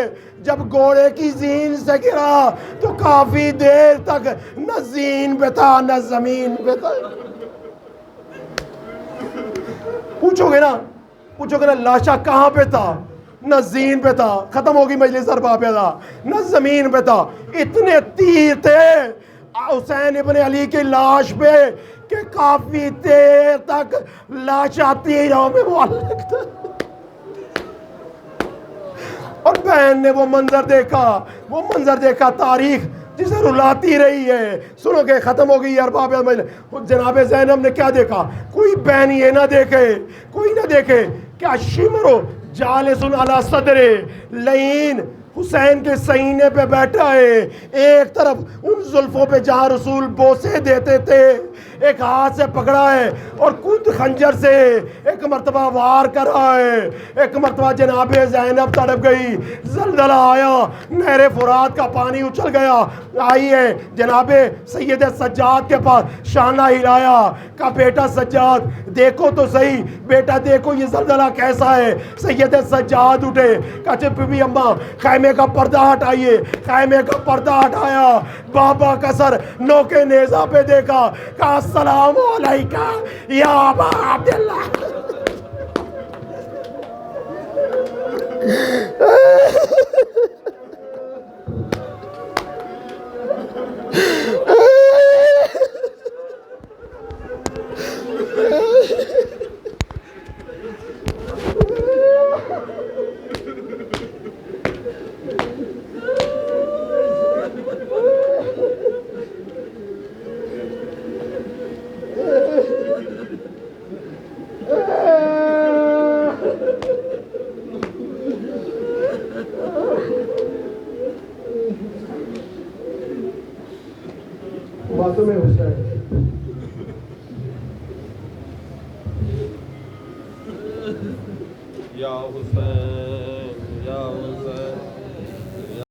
جب گھوڑے کی زین سے گرا تو کافی دیر تک نہ زین پہ تھا نہ زمین پہ تھا. پوچھو گے نا لاشا کہاں پہ تھا؟ نہ زین پہ تھا، ختم ہوگی مجلس ارباب ادا، نہ زمین پہ تھا. اتنے تیر تھے حسین ابن علی کی لاش پہ کہ کافی دیر تک لاشا تیروں میں معلق تھا. اور بہن نے وہ منظر دیکھا تاریخ جسے رلاتی رہی ہے. سنو کہ ختم ہو گئی ارباب مجلس. جناب زینب نے کیا دیکھا؟ کوئی بہن یہ نہ دیکھے کیا شمرو جالس علی صدر لئین حسین کے سینے پہ بیٹھا ہے، ایک طرف ان زلفوں پہ جہاں رسول بوسے دیتے تھے ایک ہاتھ سے پکڑا ہے اور خود خنجر سے ایک مرتبہ وار کر رہا ہے. ایک مرتبہ جناب زینب تڑپ گئی، زلزلہ آیا، نہر فرات کا پانی اچھل گیا. آئیے جناب سید سجاد کے پاس شانہ ہلایا، کہا بیٹا سجاد دیکھو تو صحیح، بیٹا دیکھو یہ زلزلہ کیسا ہے. سید سجاد اٹھے، کہا بی بی اماں خیمے کا پردہ ہٹائیے. خیمے کا پردہ ہٹایا، بابا کا سر نوکے نیزہ پہ دیکھا، کہا السلام علیکہ یا ابا عبداللہ. باتوں میں حسین یا حسین یا حسین